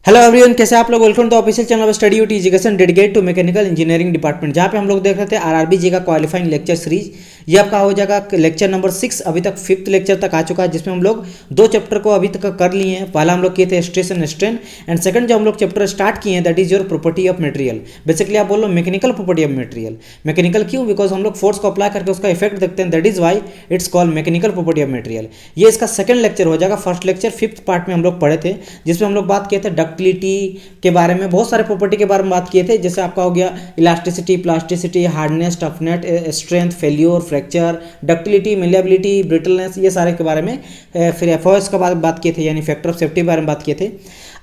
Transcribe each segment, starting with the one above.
Hello everyone, कैसे आप लोग। Welcome to official channel of study UT education dedicate to mechanical engineering department, जहाँ पे हम लोग देख रहे थे आरआरबी जी का क्वालिफाइंग लेक्चर सीरीज। ये आपका हो जाएगा लेक्चर नंबर 6। अभी तक 5th लेक्चर तक आ चुका है, जिसमें हम लोग 2 चैप्टर को अभी तक कर लिए हैं। पहला हम लोग किए थे stress and strain, and second जो हम लोग चैप्टर स्टार्ट किए हैं that is your property of material. Basically आप बोल लो mechanical property of material. Mechanical क्यों? बिकॉज हम लोग फोर्स को अप्लाई करके उसका इफेक्ट देखते हैं, that is why it's called mechanical property of material. ये इसका सेकंड लेक्चर हो जाएगा। फर्स्ट लेक्चर 5th पार्ट में हम लोग पढ़े थे, जिसमें हम लोग बात किए थे डक्टिलिटी के बारे में, बहुत सारे प्रॉपर्टी के बारे में बात किए थे। जैसे आपका हो गया elasticity, plasticity, hardness, toughness, strength, failure, fracture, ductility, malleability, brittleness, ये सारे के बारे में। फिर एफओएस का बात किए थे, यानी फैक्टर ऑफ सेफ्टी के बारे में बात किए थे।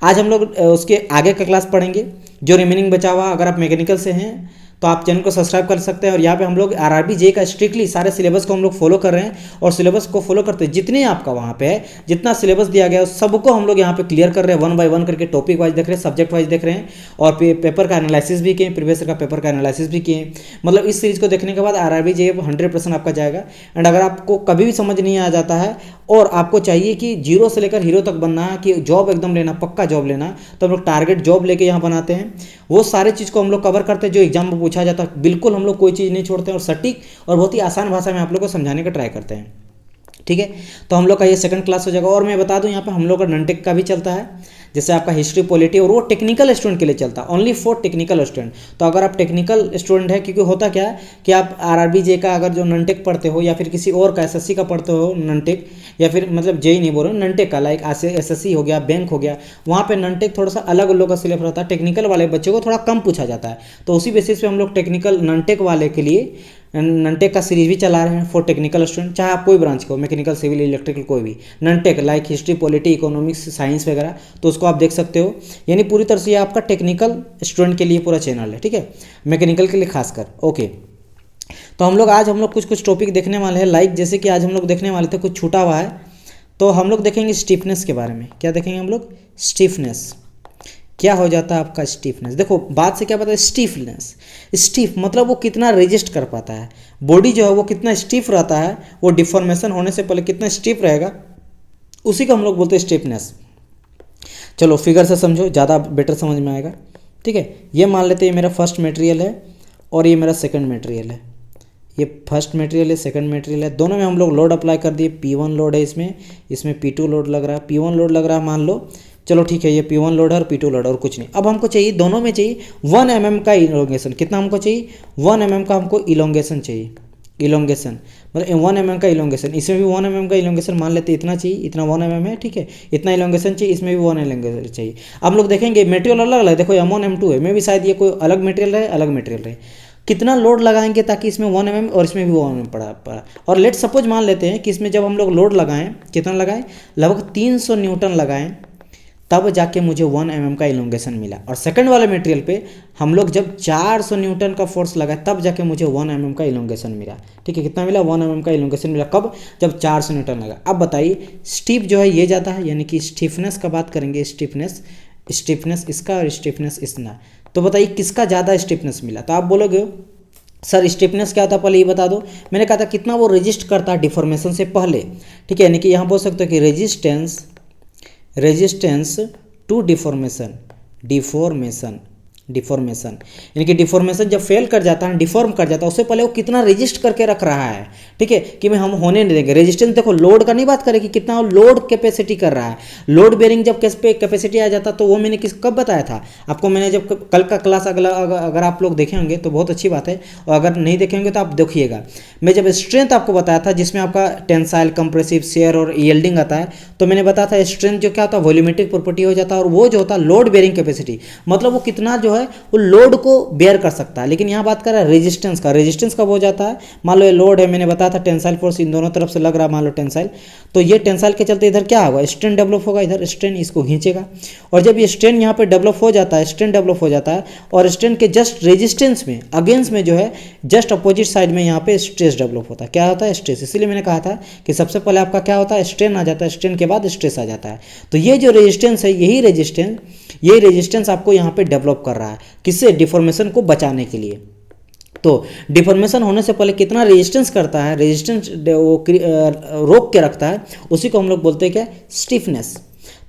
आज हम लोग उसके आगे का क्लास पढ़ेंगे, जो रिमेनिंग बचा हुआ। अगर आप मैकेनिकल से हैं तो आप चैनल को सब्सक्राइब कर सकते हैं। और यहाँ पे हम लोग आरआरबी जे का स्ट्रिक्टली सारे सिलेबस को हम लोग फॉलो कर रहे हैं, और सिलेबस को फॉलो करते हैं जितने आपका वहाँ पे है, जितना सिलेबस दिया गया है सबको हम लोग यहाँ पे क्लियर कर रहे हैं। 1 बाय 1 करके टॉपिक वाइज देख रहे हैं, सब्जेक्ट वाइज देख रहे हैं, और पेपर का एनालिसिस भी किए, प्रीवियस का पेपर का एनालिसिस भी किए। मतलब इस सीरीज को देखने के बाद आरआरबी जे 100% आपका जाएगा। एंड अगर आपको कभी भी समझ नहीं आ जाता है और आपको चाहिए कि जीरो से लेकर हीरो तक बनना है, कि जॉब एकदम लेना, पक्का जॉब लेना, तो हम लोग टारगेट जॉब लेके यहाँ बनाते हैं। वो सारे चीज़ को हम लोग कवर करते हैं जो एग्जाम में पूछा जाता है। बिल्कुल हम लोग कोई चीज़ नहीं छोड़ते हैं, और सटीक और बहुत ही आसान भाषा में आप लोग को समझाने का ट्राई करते हैं। ठीक है, तो हम लोग का ये सेकंड क्लास हो जाएगा। और मैं बता दूं यहाँ पे हम लोग का नॉन-टेक का भी चलता है, जैसे आपका हिस्ट्री, पॉलिटी, और वो टेक्निकल स्टूडेंट के लिए चलता है, ओनली फॉर टेक्निकल स्टूडेंट। तो अगर आप टेक्निकल स्टूडेंट है, क्योंकि होता क्या है कि आप आरआरबी जे का अगर जो नॉन-टेक पढ़ते हो, या फिर किसी और का एसएससी का पढ़ते हो नॉन-टेक, या फिर मतलब जेई नहीं बोल रहे, नॉन-टेक का लाइक एसएससी हो गया, बैंक हो गया, वहाँ पे नॉन-टेक थोड़ा सा अलग लोग का सिलेबस रहता है। टेक्निकल वाले बच्चों को थोड़ा कम पूछा जाता है, तो उसी बेसिस पे हम लोग टेक्निकल नॉन-टेक वाले के लिए नॉन-टेक का सीरीज भी चला रहे हैं फॉर टेक्निकल स्टूडेंट। चाहे आप कोई ब्रांच को, मैकेनिकल, सिविल, इलेक्ट्रिकल, कोई भी non-take like history, polity, economics, science वगैरह, तो उसको आप देख सकते हो। यानी पूरी तरह से ये आपका टेक्निकल स्टूडेंट के लिए पूरा चैनल है, ठीक है, मैकेनिकल के लिए खासकर। ओके, तो हम लोग आज कुछ टॉपिक देखने वाले हैं, लाइक जैसे कि आज हम लोग देखने वाले थे, कुछ छूटा हुआ है, तो हम लोग देखेंगे स्टिफनेस के बारे में। क्या देखेंगे हम लोग? स्टिफनेस। क्या हो जाता है आपका स्टिफनेस? देखो बात से क्या पता है, स्टिफनेस, स्टिफ मतलब वो कितना रेजिस्ट कर पाता है, बॉडी जो है वो कितना स्टिफ रहता है, वो डिफॉर्मेशन होने से पहले कितना स्टिफ रहेगा, उसी को हम लोग बोलते हैं स्टिफनेस। चलो फिगर से समझो, ज़्यादा बेटर समझ में आएगा। ठीक है, ये मान लेते हैं ये मेरा फर्स्ट मटेरियल है और ये मेरा सेकंड मटेरियल है। ये फर्स्ट मटेरियल है, सेकंड मटेरियल है, दोनों में हम लोग लोड अप्लाई कर दिए। P1 लोड है इसमें P2 लोड लग रहा है, P1 लोड लग रहा है मान लो। चलो ठीक है, ये P1 लोड है और P2 लोड है और कुछ नहीं। अब हमको चाहिए, दोनों में चाहिए 1 mm का इलोंगेशन। कितना हमको चाहिए? 1 mm का हमको इलोंगेशन चाहिए। इलोंगेशन मतलब 1 mm का इलोंगेशन, इसमें भी 1 mm का इलोंगेशन मान लेते, इतना चाहिए, इतना 1 mm है, ठीक है, इतना इलोंगेशन चाहिए, इसमें भी 1 इलोंगेशन चाहिए। अब लोग देखेंगे मटेरियल अलग अलग, देखो M1 M2 है, मे भी शायद ये कोई अलग मटेरियल है, अलग मटेरियल है। कितना लोड लगाएंगे ताकि इसमें 1 mm और इसमें भी 1 mm पड़ा। और लेट सपोज मान लेते हैं कि इसमें जब हम लोग लोड लगाएं, कितना लगाएं, लगभग 300 न्यूटन लगाएं, तब जाके मुझे 1 mm का इलोंगेशन मिला। और सेकंड वाले मटेरियल पे हम लोग जब 400 न्यूटन का फोर्स लगाए, तब जाके मुझे 1 mm का इलोंगेशन मिला। ठीक है, कितना मिला? 1 mm का इलोंगेशन मिला। कब? जब 400 न्यूटन लगा। अब बताइए, स्टिफ जो है ये जाता है, यानी कि स्टिफनेस का बात करेंगे, स्टिफनेस इसका और स्टिफनेस इसका। तो बताइए किसका ज़्यादा स्टिफनेस मिला? तो आप बोलोगे सर स्टिफनेस क्या होता है, पहले ये बता दो। मैंने कहा था कितना वो रेजिस्ट करता है डिफॉर्मेशन से पहले। ठीक है, यानी कि यहाँ बोल सकते हो कि रेजिस्टेंस टू डिफॉर्मेशन, यानी कि डिफॉर्मेशन जब फेल कर जाता है, डिफॉर्म कर जाता है, उससे पहले वो कितना रेजिस्ट करके रख रहा है। ठीक है, कि मैं हम होने नहीं देंगे। रेजिस्टेंस देखो, लोड का नहीं बात करें कि कितना लोड कैपेसिटी कर रहा है। लोड बेरिंग जब कैपेसिटी आ जाता, तो वो मैंने कब बताया था आपको? मैंने जब कल का क्लास अगर आप लोग देखे होंगे तो बहुत अच्छी बात है, और अगर नहीं देखे होंगे तो आप देखिएगा। मैं जब स्ट्रेंथ आपको बताया था, जिसमें आपका टेंसाइल, कंप्रेसिव, शेयर और यील्डिंग आता है, तो मैंने बताया था स्ट्रेंथ जो क्या होता है, वॉल्यूमेट्रिक प्रॉपर्टी हो जाता है, और वो जो होता है लोड बेरिंग कैपेसिटी, मतलब वो कितना जो है वो लोड को बेयर कर सकता है। लेकिन यहाँ बात कर रहा है रेजिस्टेंस का। रेजिस्टेंस कब हो जाता है? मान लो ये लोड है, मैंने बताया था टेंसाइल फोर्स इन दोनों तरफ से लग रहा है, मान लो टेंसाइल, तो ये टेंसाइल के चलते इधर क्या होगा, स्ट्रेन डेवलप होगा, इधर स्ट्रेन इसको खींचेगा। और जब ये स्ट्रेन यहाँ पे डेवलप हो जाता है, स्ट्रेन डेवलप हो जाता है, और स्ट्रेन के जस्ट रेजिस्टेंस में, अगेंस्ट में जो है जस्ट अपोजिट साइड में यहाँ पे स्ट्रेस डेवलप होता है। क्या होता है? स्ट्रेस। इसीलिए मैंने कहा था कि सबसे पहले आपका क्या होता है, स्ट्रेन आ जाता है, स्ट्रेन के बाद स्ट्रेस आ जाता है। तो ये जो रेजिस्टेंस है, यही रेजिस्टेंस आपको यहाँ पे डेवलप कर रहा है, किससे? डिफॉर्मेशन को बचाने के लिए। तो डिफॉर्मेशन होने से पहले कितना रेजिस्टेंस करता है, रेजिस्टेंस वो रोक के रखता है, उसी को हम लोग बोलते हैं क्या? स्टिफनेस।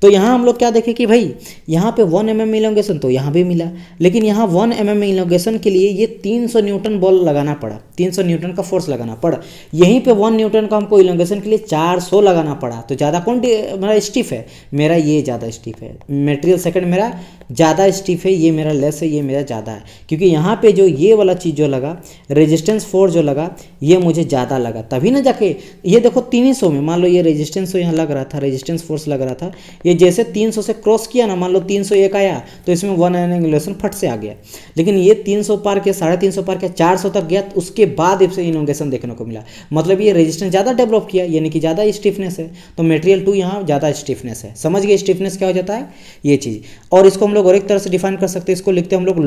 तो यहाँ हम लोग क्या देखें कि भाई यहाँ पे 1 mm इलोंगेशन तो यहाँ भी मिला, लेकिन यहाँ 1 mm इलोंगेशन के लिए ये 300 न्यूटन बॉल लगाना पड़ा, 300 न्यूटन का फोर्स लगाना पड़ा। यहीं पे 1 न्यूटन का हमको इलोंगेशन के लिए 400 लगाना पड़ा। तो ज़्यादा कौन मेरा स्टिफ है? मेरा ये ज़्यादा स्टिफ है। मटेरियल सेकंड मेरा ज़्यादा स्टिफ है, ये मेरा लेस है, ये मेरा ज़्यादा है। क्योंकि यहाँ पे जो ये वाला चीज़ जो लगा, रेजिस्टेंस फोर्स जो लगा, ये मुझे ज़्यादा लगा, तभी ना जाके ये देखो 300 में मान लो ये रेजिस्टेंस तो यहाँ लग रहा था, रेजिस्टेंस फोर्स लग रहा था, ये जैसे 300 से क्रॉस किया ना, मान लो 301 आया तो इसमें 1 एनोगेशन फट से आ गया। लेकिन ये 300 पार के 350 पार के 400 तक गया, तो उसके बाद इससे इनोगेशन देखने को मिला। मतलब ये रेजिस्टेंस ज़्यादा डेवलप किया, यानी कि ज़्यादा स्टिफनेस है। तो मटेरियल 2 यहाँ ज़्यादा स्टिफनेस है। समझ गए स्टिफनेस क्या हो जाता है ये चीज़। और इसको हम लोग और एक तरह से डिफाइन कर सकते हैं, इसको लिखते हैं हम लोग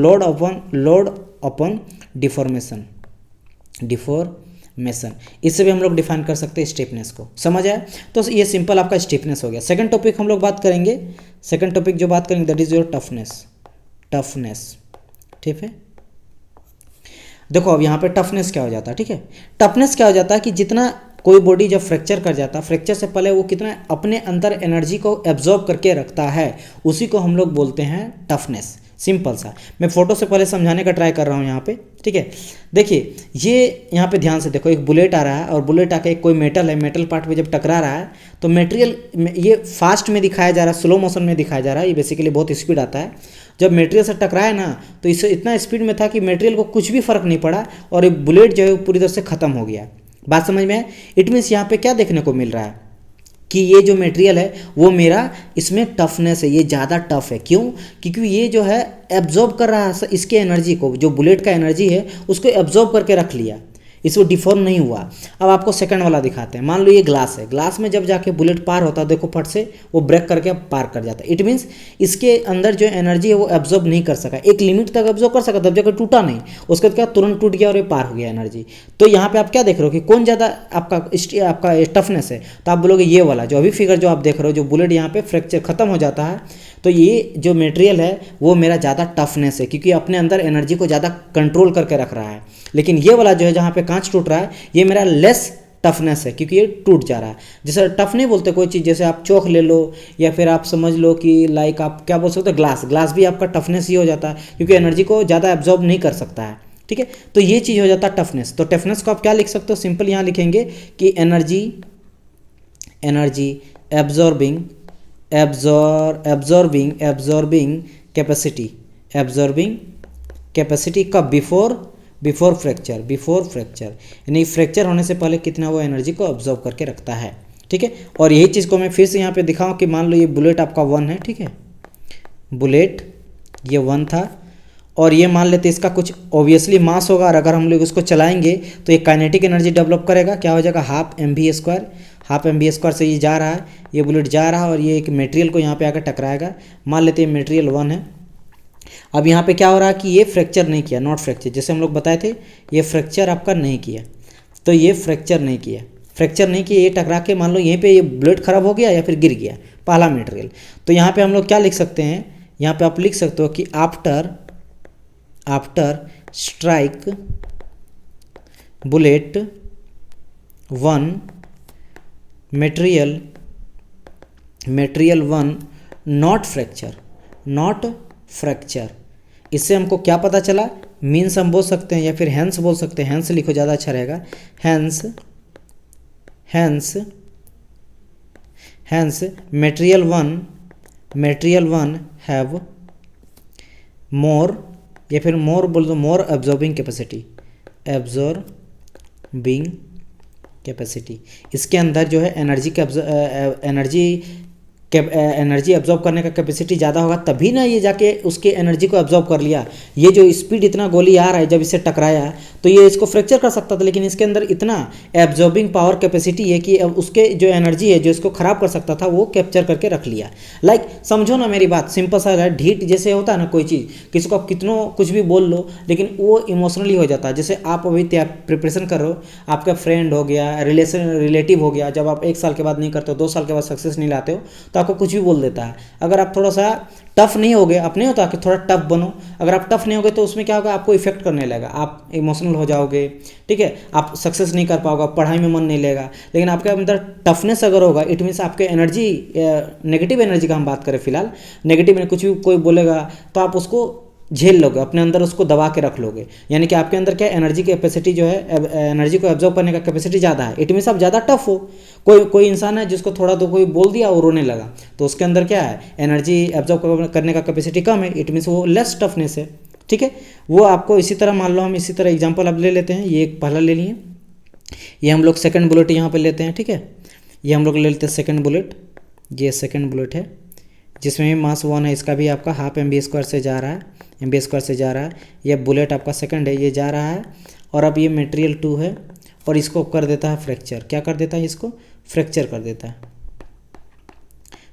लोड अपॉन डिफॉर्मेशन, इससे भी हम लोग डिफाइन कर सकते हैं स्टिफनेस को। समझ आया? तो ये सिंपल आपका स्टिफनेस हो गया। सेकंड टॉपिक हम लोग बात करेंगे, सेकंड टॉपिक जो बात करेंगे दैट इज योर टफनेस। ठीक है, देखो अब यहाँ पे टफनेस क्या हो जाता है। ठीक है, टफनेस क्या हो जाता है कि जितना कोई बॉडी जब फ्रैक्चर कर जाता है, फ्रैक्चर से पहले वो कितना अपने अंदर एनर्जी को एब्जॉर्ब करके रखता है, उसी को हम लोग बोलते हैं टफनेस। सिंपल सा, मैं फोटो से पहले समझाने का ट्राई कर रहा हूँ यहाँ पे। ठीक है, देखिए ये यहाँ पे ध्यान से देखो, एक बुलेट आ रहा है और बुलेट आके कोई मेटल है, मेटल पार्ट पे जब टकरा रहा है तो मटेरियल ये फास्ट में दिखाया जा रहा है, स्लो मोशन में दिखाया जा रहा है, ये बेसिकली बहुत स्पीड आता है। जब मटेरियल से टकराया ना तो इससे इतना स्पीड में था कि मटेरियल को कुछ भी फर्क नहीं पड़ा और ये बुलेट जो है पूरी तरह से खत्म हो गया। बात समझ में है? इट मीन्स यहाँ पे क्या देखने को मिल रहा है कि ये जो मटेरियल है वो मेरा इसमें टफनेस है, ये ज़्यादा टफ है। क्यों? क्योंकि ये जो है एब्जॉर्ब कर रहा है इसके एनर्जी को, जो बुलेट का एनर्जी है उसको एब्जॉर्ब करके रख लिया, इसको डिफॉर्म नहीं हुआ। अब आपको सेकंड वाला दिखाते हैं। मान लो ये ग्लास है, ग्लास में जब जाके बुलेट पार होता है, देखो फट से वो ब्रेक करके पार कर जाता है। इट मीन्स इसके अंदर जो एनर्जी है वो एब्जॉर्ब नहीं कर सका, एक लिमिट तक एब्जॉर्ब कर सका, तब जाकर टूटा नहीं, उसके बाद क्या तुरंत टूट गया और ये पार हो गया एनर्जी। तो यहाँ पे आप क्या देख रहे हो कि कौन ज़्यादा आपका टफनेस है? तो आप बोलोगे ये वाला, जो अभी फिगर जो आप देख रहे हो, जो बुलेट यहाँ पे फ्रैक्चर खत्म हो जाता है, तो ये जो मटेरियल है वो मेरा ज़्यादा टफनेस है, क्योंकि अपने अंदर एनर्जी को ज़्यादा कंट्रोल करके रख रहा है। लेकिन ये वाला जो है जहाँ पे कांच टूट रहा है, ये मेरा लेस टफनेस है, क्योंकि ये टूट जा रहा है। जैसे टफ नहीं बोलते कोई चीज़, जैसे आप चौक ले लो या फिर आप समझ लो कि लाइक आप क्या बोल सकते हो, ग्लास भी आपका टफनेस ही हो जाता है, क्योंकि एनर्जी को ज़्यादा एब्जॉर्ब नहीं कर सकता है। ठीक है, तो ये चीज़ हो जाता है टफनेस। तो टफनेस को आप क्या लिख सकते हो? सिंपल यहाँ लिखेंगे कि एनर्जी एब्जॉर्बिंग कैपेसिटी कब? बिफोर फ्रैक्चर, यानी फ्रैक्चर होने से पहले कितना वो एनर्जी को ऑब्जर्व करके रखता है। ठीक है, और यही चीज़ को मैं फिर से यहाँ पे दिखाऊं कि मान लो ये बुलेट आपका 1 है। ठीक है, बुलेट ये 1 था और ये मान लेते इसका कुछ ऑब्वियसली मास होगा, और अगर हम लोग इसको चलाएंगे तो ये काइनेटिक एनर्जी डेवलप करेगा। क्या हो जाएगा? हाफ एम वी स्क्वायर से ये जा रहा है, ये बुलेट जा रहा है और ये एक मटेरियल को यहाँ पे आकर टकराएगा। मान लेते हैं मटेरियल 1 है। अब यहाँ पे क्या हो रहा है कि ये फ्रैक्चर नहीं किया, नॉट फ्रैक्चर, जैसे हम लोग बताए थे ये फ्रैक्चर आपका नहीं किया, तो ये फ्रैक्चर नहीं किया, ये टकरा के मान लो यहीं पे ये बुलेट खराब हो गया या फिर गिर गया पहला मटेरियल। तो यहाँ पे हम लोग क्या लिख सकते हैं? यहाँ पे आप लिख सकते हो कि after strike bullet 1 material 1 not fracture. इससे हमको क्या पता चला? मीन्स हम बोल सकते हैं या फिर हैंस बोल सकते हैं, हैंस लिखो ज़्यादा अच्छा रहेगा। हैंस मटेरियल 1 हैव मोर, या फिर मोर बोल दो, मोर एब्जॉर्बिंग कैपेसिटी। इसके अंदर जो है एनर्जी एब्जॉर्ब करने का कैपेसिटी ज़्यादा होगा, तभी ना ये जाके उसके एनर्जी को एब्जॉर्ब कर लिया। ये जो स्पीड इतना गोली आ रहा है, जब इससे टकराया तो ये इसको फ्रैक्चर कर सकता था, लेकिन इसके अंदर इतना एब्जॉर्बिंग पावर कैपेसिटी है कि अब उसके जो एनर्जी है जो इसको खराब कर सकता था वो कैप्चर करके रख लिया। लाइक समझो ना मेरी बात, सिंपल सा है, ढीठ जैसे होता है ना कोई चीज़, किसी को आप कितनों कुछ भी बोल लो लेकिन वो इमोशनली हो जाता है। जैसे आप अभी प्रिपरेशन कर रहे हो, आपका फ्रेंड हो गया, रिलेटिव हो गया, जब आप 1 साल के बाद नहीं करते हो, 2 साल के बाद सक्सेस नहीं लाते हो, तो तो आपको कुछ भी बोल देता है। अगर आप थोड़ा सा टफ नहीं होगे, अब नहीं होता कि थोड़ा टफ बनो, अगर आप टफ नहीं होगे तो उसमें क्या होगा, आपको इफेक्ट करने लगेगा, आप इमोशनल हो जाओगे, ठीक है, आप सक्सेस नहीं कर पाओगे, पढ़ाई में मन नहीं लगेगा। लेकिन आपके अंदर टफनेस अगर होगा, इट मीन्स आपके एनर्जी, नेगेटिव एनर्जी का हम बात करें फिलहाल, नेगेटिव कुछ भी कोई बोलेगा तो आप उसको झेल लोगे, अपने अंदर उसको दबा के रख लोगे, यानी कि आपके अंदर क्या एनर्जी कैपेसिटी जो है, एनर्जी को एब्जॉर्ब करने का कैपेसिटी ज़्यादा है। इट मीन्स आप ज़्यादा टफ हो। कोई इंसान है जिसको थोड़ा तो कोई बोल दिया और रोने लगा, तो उसके अंदर क्या है, एनर्जी एब्जॉर्ब करने का कैपेसिटी कम है, इट मीन्स वो लेस टफनेस है, ठीक है। वो आपको इसी तरह मान लो, हम इसी तरह एग्जाम्पल अब ले लेते हैं, ये एक पहला ले लिए, ये हम लोग सेकंड बुलेट यहाँ पे लेते हैं, ठीक है, ये हम लोग ले लेते हैं सेकंड बुलेट, ये सेकंड बुलेट है जिसमें भी मास 1 है, इसका भी आपका हाफ mv² से जा रहा है, mv² से जा रहा है। ये बुलेट आपका सेकंड है, ये जा रहा है, और अब ये मटेरियल 2 है और इसको कर देता है फ्रैक्चर। क्या कर देता है, इसको फ्रैक्चर कर देता है,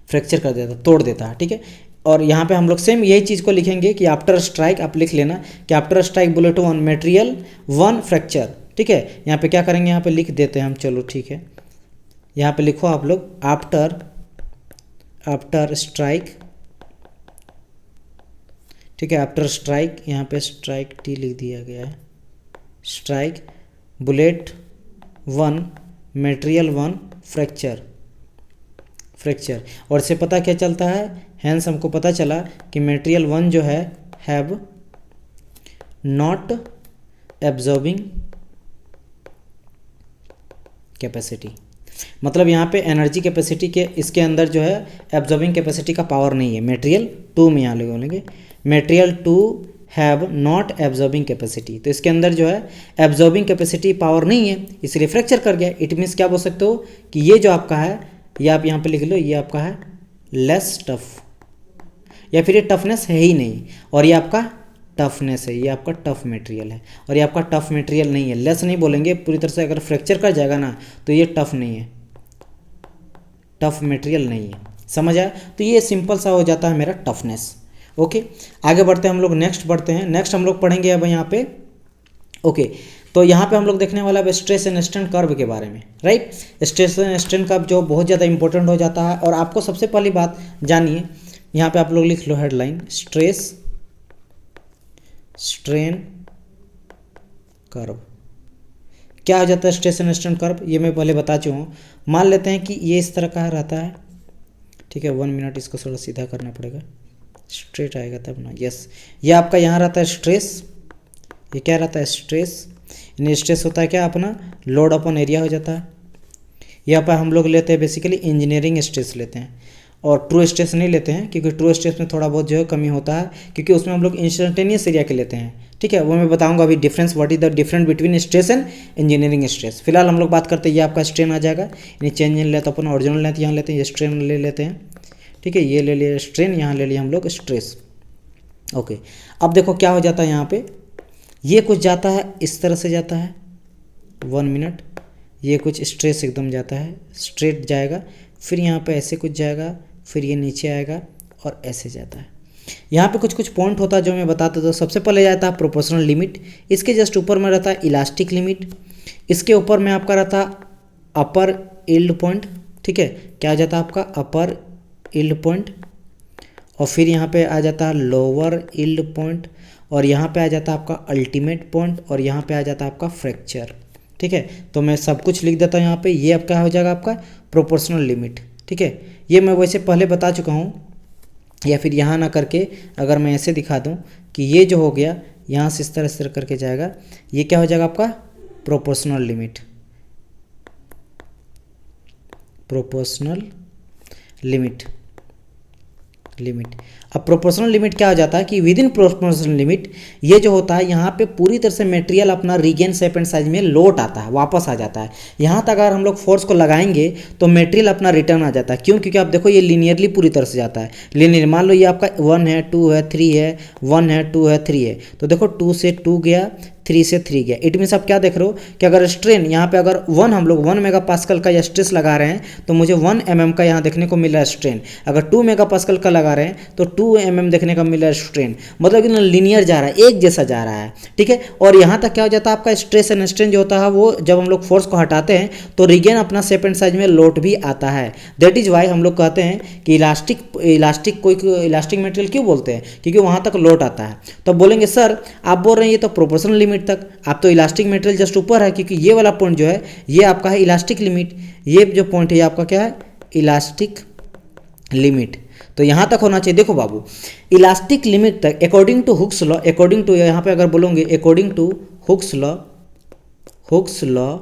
फ्रैक्चर कर देता है, तोड़ देता है, ठीक है। और यहाँ पे हम लोग सेम यही चीज़ को लिखेंगे कि आफ्टर स्ट्राइक, आप लिख लेना कि after strike bullet 1 material 1 fracture, ठीक है। यहाँ पे क्या करेंगे, यहाँ पे लिख देते हैं हम, चलो ठीक है, यहाँ पे लिखो आप लोग आफ्टर स्ट्राइक, ठीक है, आफ्टर स्ट्राइक, यहाँ पे स्ट्राइक टी लिख दिया गया है, strike bullet 1 material 1 fracture, fracture. और इससे पता क्या चलता है, हैंस हमको पता चला कि मटेरियल 1 जो है हैव नॉट एब्जॉर्बिंग कैपेसिटी, मतलब यहाँ पे एनर्जी कैपेसिटी के इसके अंदर जो है एब्जॉर्बिंग कैपेसिटी का पावर नहीं है। मटेरियल 2 में यहाँ बोलेंगे material 2 have not absorbing capacity, तो इसके अंदर जो है एब्जॉर्बिंग कैपेसिटी पावर नहीं है, इसलिए फ्रैक्चर कर गया। इट मीन्स क्या बोल सकते हो कि ये जो आपका है, ये आप यहाँ पे लिख लो, ये आपका है लेस टफ, या फिर ये टफनेस है ही नहीं, और ये आपका टफनेस है, ये आपका टफ मटेरियल है, और ये आपका टफ मटेरियल नहीं है। लेस नहीं बोलेंगे पूरी तरह से, अगर फ्रैक्चर कर जाएगा ना तो ये टफ नहीं है, टफ मटेरियल नहीं है, समझ आया। तो ये सिंपल सा हो जाता है मेरा टफनेस। ओके, आगे बढ़ते हैं हम लोग, नेक्स्ट बढ़ते हैं, नेक्स्ट हम लोग पढ़ेंगे अब यहाँ पे। ओके, तो यहाँ पे हम लोग देखने वाला है स्ट्रेस एंड स्ट्रेन कर्व के बारे में, right. Stress and strain curve जो बहुत ज़्यादा इंपॉर्टेंट हो जाता है, और आपको सबसे पहली बात जानिए, यहाँ पे आप लोग लिख लो हेडलाइन, स्ट्रेस स्ट्रेन कर्व। क्या हो जाता है स्ट्रेस एंड स्ट्रेन कर्व, ये मैं पहले बता चुका हूँ। मान लेते हैं कि ये इस तरह का रहता है, ठीक है, 1 मिनट, इसको थोड़ा सीधा करना पड़ेगा, स्ट्रेट आएगा तब ना, यस। ये आपका यहाँ रहता है स्ट्रेस, ये क्या रहता है स्ट्रेस, यानी स्ट्रेस होता है क्या अपना लोड अपॉन एरिया हो जाता है। यहाँ पर हम लोग लेते हैं बेसिकली इंजीनियरिंग स्ट्रेस लेते हैं, और ट्रू स्ट्रेस नहीं लेते हैं, क्योंकि ट्रू स्ट्रेस में थोड़ा बहुत जो है कमी होता है, क्योंकि उसमें हम लोग इंस्टेंटेनियस एरिया के लेते हैं, ठीक है। वो मैं बताऊंगा अभी difference, what is the difference between stress and engineering stress. फिलहाल हम लोग बात करते हैं, ये आपका स्ट्रेन आ जाएगा, यानी चेंज इन लेते अपन ओरिजिनल लेंथ यहाँ लेते हैं, ये स्ट्रेन ले लेते हैं, ठीक है, ये ले लिया स्ट्रेन, यहाँ ले लिया हम लोग स्ट्रेस। ओके, अब देखो क्या हो जाता है, यहाँ पे ये कुछ जाता है इस तरह से जाता है, 1 मिनट, ये कुछ स्ट्रेस एकदम जाता है, स्ट्रेट जाएगा, फिर यहाँ पे ऐसे कुछ जाएगा, फिर ये नीचे आएगा और ऐसे जाता है। यहाँ पे कुछ कुछ पॉइंट होता है जो मैं बताता था। सबसे पहले जाता है प्रोपोर्शनल लिमिट, इसके जस्ट ऊपर में रहता है इलास्टिक लिमिट, इसके ऊपर में आपका रहता अपर यील्ड पॉइंट, ठीक है, क्या आ जाता है आपका अपर यील्ड पॉइंट, और फिर यहाँ पे आ जाता है लोअर यील्ड पॉइंट, और यहाँ पे आ जाता है आपका अल्टीमेट पॉइंट, और यहाँ पे आ जाता है आपका फ्रैक्चर, ठीक है। तो मैं सब कुछ लिख देता हूँ यहाँ पे, ये आपका हो जाएगा आपका प्रोपोर्शनल लिमिट, ठीक है। ये मैं वैसे पहले बता चुका हूँ, या फिर यहाँ ना करके अगर मैं ऐसे दिखा दूँ कि ये जो हो गया यहाँ से इस तरह करके जाएगा, ये क्या हो जाएगा आपका proportional limit, proportional limit, limit. अब प्रोपोर्शनल लिमिट क्या हो जाता है कि विद इन प्रोपोर्शनल लिमिट ये जो होता है यहाँ पे पूरी तरह से मटेरियल अपना रीगेन शेप एंड साइज में लौट आता है, वापस आ जाता है। यहाँ तक अगर हम लोग फोर्स को लगाएंगे तो मटेरियल अपना रिटर्न आ जाता है। क्यों? क्योंकि आप देखो ये लीनियरली पूरी तरह से जाता है, लीनियर। मान लो ये आपका 1 है, 2 है, 3 है, 1 है, 2 है, 3 है, तो देखो 2 से 2 गया, 3 से 3 गया। इट मीन्स आप क्या देख रहे हो कि अगर स्ट्रेन यहाँ पे अगर 1 हम लोग 1 मेगापास्कल का या स्ट्रेस लगा रहे हैं तो मुझे 1 mm का यहाँ देखने को मिल रहा है स्ट्रेन। अगर 2 मेगापास्कल का लगा रहे हैं तो 2 mm देखने का मिल रहा है स्ट्रेन। मतलब कि लीनियर जा रहा है, एक जैसा जा रहा है, ठीक है। और यहाँ तक क्या हो जाता है आपका स्ट्रेस एंड स्ट्रेन जो होता है वो जब हम लोग फोर्स को हटाते हैं तो रिगेन अपना शेप एंड साइज में लोड भी आता है। दैट इज वाई हम लोग कहते हैं कि इलास्टिक कोई इलास्टिक मटेरियल क्यों बोलते हैं, क्योंकि वहाँ तक लोड आता है। तो बोलेंगे सर आप बोल रहे हैं ये तो प्रोपोर्शनल लिमिट तक, आप तो इलास्टिक मटेरियल जस्ट ऊपर है, क्योंकि ये वाला पॉइंट जो है ये आपका है इलास्टिक लिमिट। ये जो पॉइंट है ये आपका क्या है, इलास्टिक लिमिट। तो यहाँ तक होना चाहिए। देखो बाबू, इलास्टिक लिमिट तक according to Hooke's law, according to यहाँ पे अगर बोलोगे according to Hooke's law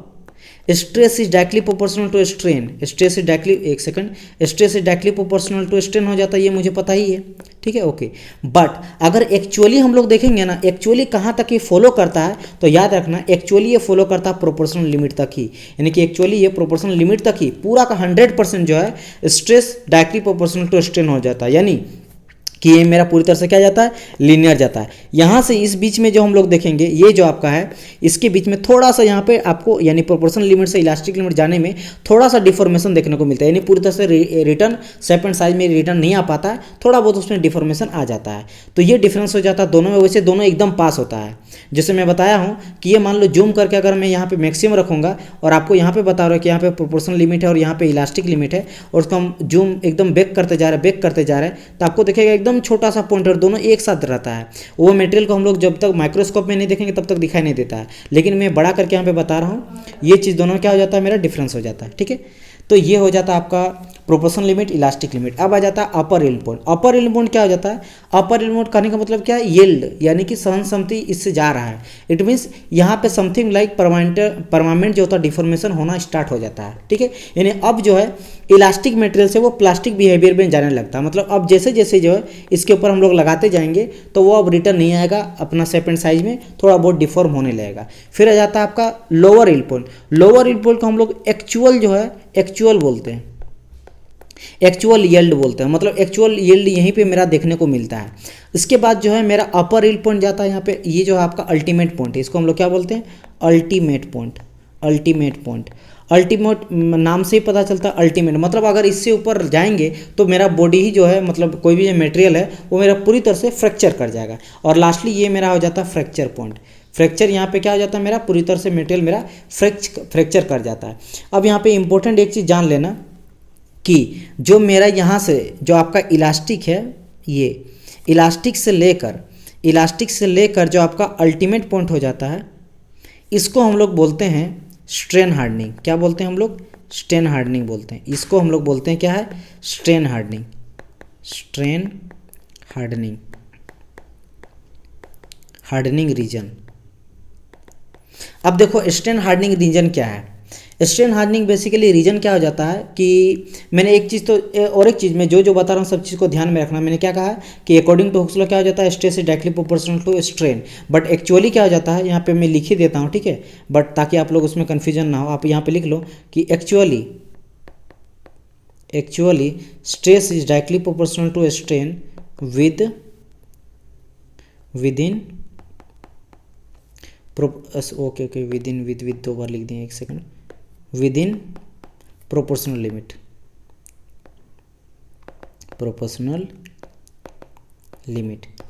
stress is directly proportional to strain. Stress is directly, एक second, stress is directly proportional to strain हो जाता है, ये मुझे पता ही है, ठीक है, ओके। बट अगर एक्चुअली हम लोग देखेंगे ना, एक्चुअली कहाँ तक ये फॉलो करता है, तो याद रखना एक्चुअली ये फॉलो करता है प्रोपोर्शनल लिमिट तक ही। यानी कि एक्चुअली ये प्रोपोर्शनल लिमिट तक ही पूरा का 100% जो है stress directly proportional to strain हो जाता है। यानी कि ये मेरा पूरी तरह से क्या जाता है, लीनियर जाता है। यहाँ से इस बीच में जो हम लोग देखेंगे ये जो आपका है इसके बीच में थोड़ा सा यहाँ पे आपको यानी प्रोपोर्शनल लिमिट से इलास्टिक लिमिट जाने में थोड़ा सा डिफॉर्मेशन देखने को मिलता है। यानी पूरी तरह से रिटर्न शेप एंड साइज में रिटर्न नहीं आ पाता है, थोड़ा बहुत उसमें डिफॉर्मेशन आ जाता है। तो ये डिफरेंस हो जाता है दोनों में। वैसे दोनों एकदम पास होता है। जैसे मैं बताया हूँ कि ये मान लो जूम करके अगर मैं यहाँ पे मैक्सिमम रखूँगा और आपको यहाँ पे बता रहा हूँ कि यहाँ पे प्रोपोर्शनल लिमिट है और यहाँ पे इलास्टिक लिमिट है, और उसको हम जूम एकदम बैक करते जा रहे हैं तो आपको देखेगा एकदम छोटा सा पॉइंट दोनों एक साथ रहता है। वो मटेरियल को हम लोग जब तक माइक्रोस्कोप में नहीं देखेंगे तब तक दिखाई नहीं देता है, लेकिन मैं बड़ा करके यहाँ पे बता रहा हूँ, ये चीज़ दोनों क्या हो जाता है, मेरा डिफरेंस हो जाता है, ठीक है। तो ये हो जाता है आपका प्रोपोर्शनल लिमिट, इलास्टिक लिमिट। अब आ जाता है अपर यील्ड पॉइंट। अपर यील्ड पॉइंट क्या हो जाता है, अपर यील्ड पॉइंट कहने का मतलब क्या है, यील्ड यानी कि सहन क्षमता इससे जा रहा है। इट मीन्स यहाँ पे समथिंग लाइक परमानेंट जो होता है डिफॉर्मेशन होना स्टार्ट हो जाता है, ठीक है। यानी अब जो है इलास्टिक मटेरियल से वो प्लास्टिक बिहेवियर में जाने लगता है। मतलब अब जैसे जैसे जो है इसके ऊपर हम लोग लगाते जाएंगे तो वो अब रिटर्न नहीं आएगा, अपना शेप एंड साइज में थोड़ा बहुत डिफॉर्म होने लगेगा। फिर आ जाता है आपका lower yield point. Lower yield point को हम लोग एक्चुअल जो है एक्चुअल बोलते हैं, एक्चुअल यील्ड बोलते हैं। मतलब एक्चुअल यील्ड यहीं पे मेरा देखने को मिलता है। इसके बाद जो है मेरा अपर यील्ड पॉइंट जाता है यहाँ पे, ये जो है आपका अल्टीमेट पॉइंट है, इसको हम लोग क्या बोलते हैं, ultimate point. Ultimate point, ultimate नाम से ही पता चलता है अल्टीमेट, मतलब अगर इससे ऊपर जाएंगे तो मेरा बॉडी ही जो है, मतलब कोई भी जो मटेरियल है वो मेरा पूरी तरह से फ्रैक्चर कर जाएगा। और लास्टली ये मेरा हो जाता है फ्रैक्चर पॉइंट। फ्रैक्चर यहाँ पे क्या हो जाता है, मेरा पूरी तरह से मटेरियल मेरा फ्रैक्चर कर जाता है। अब यहाँ पे इंपॉर्टेंट एक चीज़ जान लेना कि जो मेरा यहाँ से जो आपका इलास्टिक है, ये इलास्टिक से लेकर जो आपका अल्टीमेट पॉइंट हो जाता है, इसको हम लोग बोलते हैं स्ट्रेन हार्डनिंग। क्या बोलते हैं हम लोग, स्ट्रेन हार्डनिंग बोलते हैं। इसको हम लोग बोलते हैं क्या है, strain hardening. Strain hardening, hardening region. अब देखो स्ट्रेन हार्डनिंग रीजन क्या है। स्ट्रेन हार्डनिंग बेसिकली रीजन क्या हो जाता है कि मैंने एक चीज़ तो और एक चीज़ में जो बता रहा हूँ सब चीज़ को ध्यान में रखना। मैंने क्या कहा कि अकॉर्डिंग टू हुक्स लॉ क्या हो जाता है, stress is directly proportional to strain. But actually क्या हो जाता है, यहाँ पे मैं लिख ही देता हूँ, ठीक है, बट ताकि आप लोग उसमें कन्फ्यूजन ना हो, आप यहाँ पे लिख लो कि actually stress is directly proportional to strain within okay within with 2 बार लिख दिए, एक सेकंड, विदिन प्रोपोर्शनल लिमिट,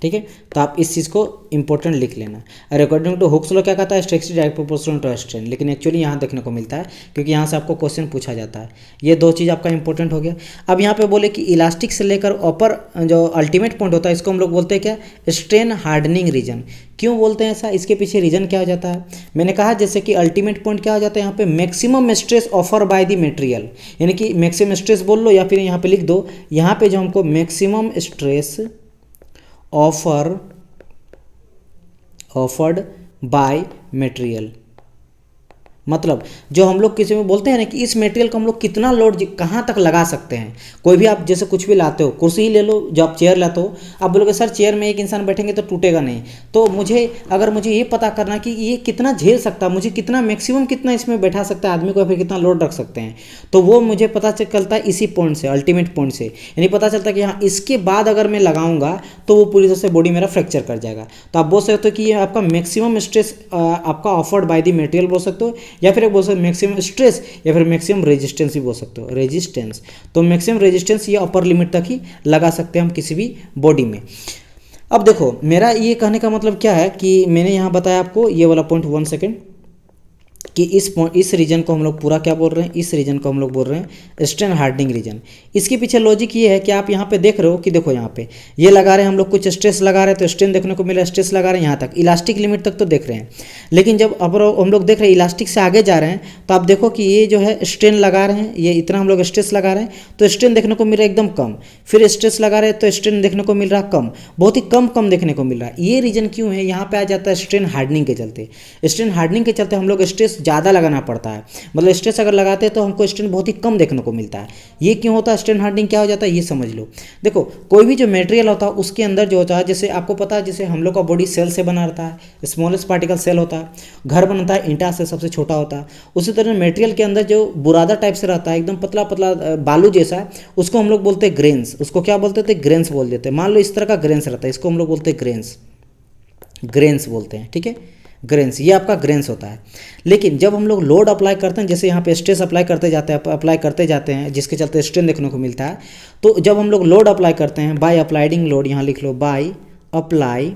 ठीक है। तो आप इस चीज़ को इंपॉर्टेंट लिख लेना। और अकॉर्डिंग टू हुक्स लॉ क्या कहता है, stress is direct proportional to strain, लेकिन एक्चुअली यहाँ देखने को मिलता है क्योंकि यहाँ से आपको क्वेश्चन पूछा जाता है। ये 2 चीज़ आपका इंपॉर्टेंट हो गया। अब यहाँ पे बोले कि इलास्टिक से लेकर अपर जो अल्टीमेट पॉइंट होता है इसको हम लोग बोलते हैं क्या, स्ट्रेन हार्डनिंग रीजन। क्यों बोलते हैं ऐसा, इसके पीछे रीजन क्या हो जाता है। मैंने कहा जैसे कि अल्टीमेट पॉइंट क्या हो जाता है, यहाँ पे maximum stress offer by the material, यानी कि मैक्सिमम स्ट्रेस बोल लो या फिर यहाँ पे लिख दो, यहाँ पे जो हमको maximum stress offered by material, मतलब जो हम लोग किसी में बोलते हैं ना कि इस मटेरियल को हम लोग कितना लोड कहाँ तक लगा सकते हैं। कोई भी आप जैसे कुछ भी लाते हो, कुर्सी ही ले लो, जो आप चेयर लाते हो, आप बोलोगे सर चेयर में एक इंसान बैठेंगे तो टूटेगा नहीं। तो मुझे ये पता करना कि ये कितना झेल सकता है, मुझे कितना मैक्सिमम कितना इसमें बैठा सकता है आदमी को, या फिर कितना लोड रख सकते हैं, तो वो मुझे पता चलता है इसी पॉइंट से, अल्टीमेट पॉइंट से। यानी पता चलता है कि हाँ इसके बाद अगर मैं लगाऊंगा तो वो पूरी तरह से बॉडी मेरा फ्रैक्चर कर जाएगा। तो आप बोल सकते हो कि ये आपका मैक्सिमम स्ट्रेस आपका ऑफर्ड बाय द मटेरियल बोल सकते हो, या फिर बोल सकते हो मैक्सिमम स्ट्रेस, या फिर मैक्सिमम रेजिस्टेंस भी बोल सकते हो, रेजिस्टेंस। तो मैक्सिमम रेजिस्टेंस ये अपर लिमिट तक ही लगा सकते हैं हम किसी भी बॉडी में। अब देखो मेरा ये कहने का मतलब क्या है कि मैंने यहाँ बताया आपको ये वाला पॉइंट, 1 सेकेंड, कि इस रीजन को हम लोग पूरा क्या बोल रहे हैं, इस रीजन को हम लोग बोल रहे हैं स्ट्रेन हार्डनिंग रीजन। इसके पीछे लॉजिक ये है कि आप यहाँ पे देख रहे हो कि देखो यहाँ पे ये लगा रहे हैं हम लोग, कुछ स्ट्रेस लगा रहे हैं तो स्ट्रेन देखने को मिला, स्ट्रेस लगा रहे हैं यहाँ तक, इलास्टिक लिमिट तक तो देख रहे हैं। लेकिन जब अब हम लोग देख रहे हैं इलास्टिक से आगे जा रहे हैं, तो आप देखो कि ये जो है स्ट्रेन लगा रहे हैं, ये इतना हम लोग स्ट्रेस लगा रहे हैं तो स्ट्रेन देखने को मिल रहा है एकदम कम, फिर स्ट्रेस लगा रहे हैं तो स्ट्रेन देखने को मिल रहा कम, बहुत ही कम देखने को मिल रहा है। ये रीजन क्यों है, यहाँ पे आ जाता है स्ट्रेन हार्डनिंग के चलते। स्ट्रेन हार्डनिंग के चलते हम लोग स्ट्रेस ज़्यादा लगाना पड़ता है, मतलब स्ट्रेस अगर लगाते हैं तो हमको स्ट्रेन बहुत ही कम देखने को मिलता है। ये क्यों होता है, स्ट्रेन हार्डनिंग क्या हो जाता है ये समझ लो। देखो कोई भी जो मटेरियल होता है उसके अंदर जो होता है, जैसे आपको पता है जैसे हम लोग का बॉडी सेल से बना रहता है, स्मॉलेस्ट पार्टिकल सेल होता है, घर बनता है ईंटा से, सबसे छोटा होता है। उसी तरह मटेरियल के अंदर जो बुरादा टाइप से रहता है, एकदम पतला पतला बालू जैसा, उसको हम लोग बोलते हैं ग्रेन्स। उसको क्या बोलते थे, ग्रेन्स बोल देते हैं। मान लो इस तरह का ग्रेन्स रहता है, इसको हम लोग बोलते हैं ग्रेन्स, ग्रेन्स बोलते हैं, ठीक है, ग्रेन्स, ये आपका ग्रेन्स होता है। लेकिन जब हम लोग लोड अप्लाई करते हैं, जैसे यहाँ पे स्ट्रेस अप्लाई करते जाते हैं जिसके चलते स्ट्रेन देखने को मिलता है, तो जब हम लोग लोड अप्लाई करते हैं बाय अप्लाइडिंग लोड, यहाँ लिख लो बाय अप्लाई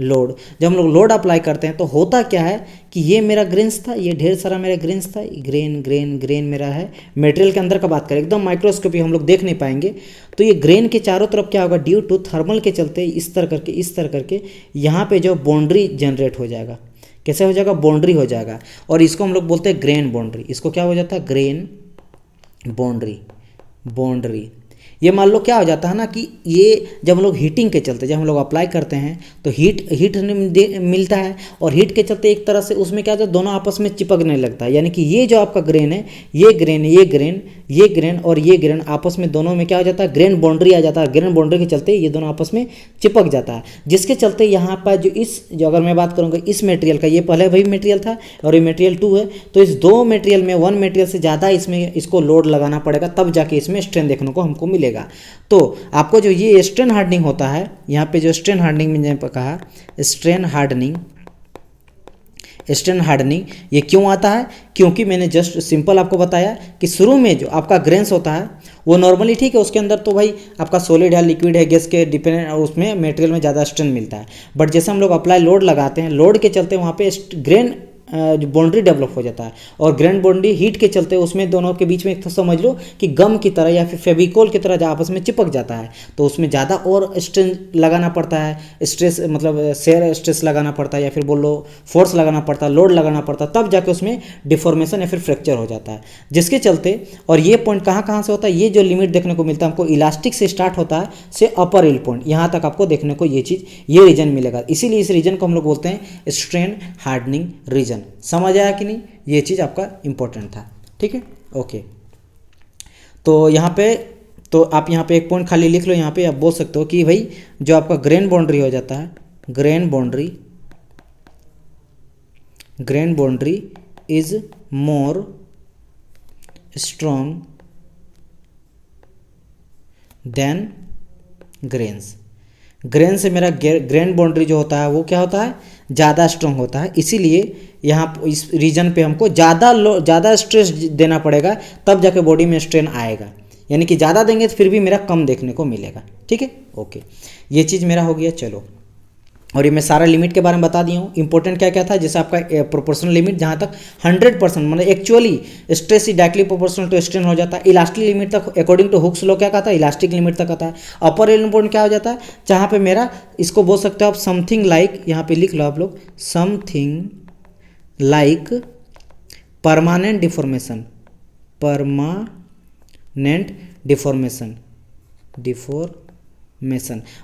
लोड, जब हम लोग लोड अप्लाई करते हैं तो होता क्या है कि ये मेरा ग्रेन्स था, ये ढेर सारा मेरा ग्रेन्स था, ग्रेन मेरा है। मटेरियल के अंदर का बात करें एकदम माइक्रोस्कोपी हम लोग देख नहीं पाएंगे, तो ये ग्रेन के चारों तरफ क्या होगा, ड्यू टू थर्मल के चलते इस तरह करके यहाँ पे जो बाउंड्री जनरेट हो जाएगा। कैसे हो जाएगा, बाउंड्री हो जाएगा, और इसको हम लोग बोलते हैं ग्रेन बाउंड्री। इसको क्या हो जाता है, ग्रेन बाउंड्री। ये मान लो क्या हो जाता है ना कि ये जब हम लोग हीटिंग के चलते, जब हम लोग अप्लाई करते हैं तो हीट मिलता है, और हीट के चलते एक तरह से उसमें क्या होता है, दोनों आपस में चिपकने लगता है। यानी कि ये जो आपका ग्रेन है, ये ग्रेन और ये ग्रेन आपस में दोनों में क्या हो जाता है, ग्रेन बाउंड्री आ जाता है। ग्रेन बाउंड्री के चलते ये दोनों आपस में चिपक जाता है, जिसके चलते यहाँ पर जो अगर मैं बात करूँगा इस मटेरियल का, ये पहले वही मटेरियल था और ये मटेरियल 2 है, तो इस दो मटेरियल में वन मटेरियल से ज़्यादा इसमें इसको लोड लगाना पड़ेगा, तब जाके इसमें स्ट्रेन देखने को हमको मिलेगा। तो आपको जो ये स्ट्रेन हार्डनिंग होता है, यहाँ पे जो स्ट्रेन हार्डनिंग मैंने कहा, स्ट्रेन हार्डनिंग ये क्यों आता है, क्योंकि मैंने जस्ट सिंपल आपको बताया कि शुरू में जो आपका ग्रेन्स होता है वो नॉर्मली ठीक है, उसके अंदर तो भाई आपका सॉलिड है, लिक्विड है, गैस के डिपेंडेंट, उसमें मटेरियल में ज़्यादा स्ट्रेन मिलता है। बट जैसे हम लोग अप्लाई लोड लगाते हैं, लोड के चलते वहाँ पे ग्रेन बाउंड्री डेवलप हो जाता है, और ग्रेन बाउंड्री हीट के चलते उसमें दोनों के बीच में एक तो समझ लो कि गम की तरह या फिर फेविकोल की तरह आपस में चिपक जाता है, तो उसमें ज़्यादा और स्ट्रेन लगाना पड़ता है, स्ट्रेस मतलब शेयर स्ट्रेस लगाना पड़ता है, या फिर बोल लो फोर्स लगाना पड़ता है, लोड लगाना पड़ता है, तब जाके उसमें डिफॉर्मेशन या फिर फ्रैक्चर हो जाता है। जिसके चलते, और ये पॉइंट कहाँ से होता है, ये जो लिमिट देखने को मिलता है हमको इलास्टिक से स्टार्ट होता है से अपर इल पॉइंट, यहाँ तक आपको देखने को ये चीज़, ये रीजन मिलेगा। इसीलिए इस रीजन को हम लोग बोलते हैं स्ट्रेन हार्डनिंग रीजन। समझ आया कि नहीं, ये चीज़ आपका इंपॉर्टेंट था, ठीक है, ओके। तो यहाँ पे तो आप यहाँ पे एक पॉइंट खाली लिख लो, यहाँ पे आप बोल सकते हो कि भाई जो आपका ग्रेन बाउंड्री हो जाता है, grain boundary is more strong than grains. Grain से मेरा ग्रेन बाउंड्री जो होता है वो क्या होता है, ज़्यादा स्ट्रॉन्ग होता है, इसीलिए यहाँ इस रीजन पे हमको ज़्यादा स्ट्रेस देना पड़ेगा, तब जाके बॉडी में स्ट्रेन आएगा। यानी कि ज़्यादा देंगे तो फिर भी मेरा कम देखने को मिलेगा, ठीक है, ओके। ये चीज़ मेरा हो गया, चलो। और ये मैं सारा लिमिट के बारे में बता दिया हूँ। इंपॉर्टेंट क्या क्या था, जैसे आपका प्रोपोर्शनल लिमिट जहाँ तक 100% मतलब actually stress is directly proportional to strain हो जाता है। इलास्टिक लिमिट तक अकॉर्डिंग टू हुक्स लॉ क्या कहता है, इलास्टिक लिमिट तक आता है। अपर एंड पॉइंट क्या हो जाता है, जहाँ पे मेरा इसको बोल सकते हो आप समथिंग लाइक, यहाँ पे लिख लो आप लोग, समथिंग लाइक परमानेंट डिफॉर्मेशन,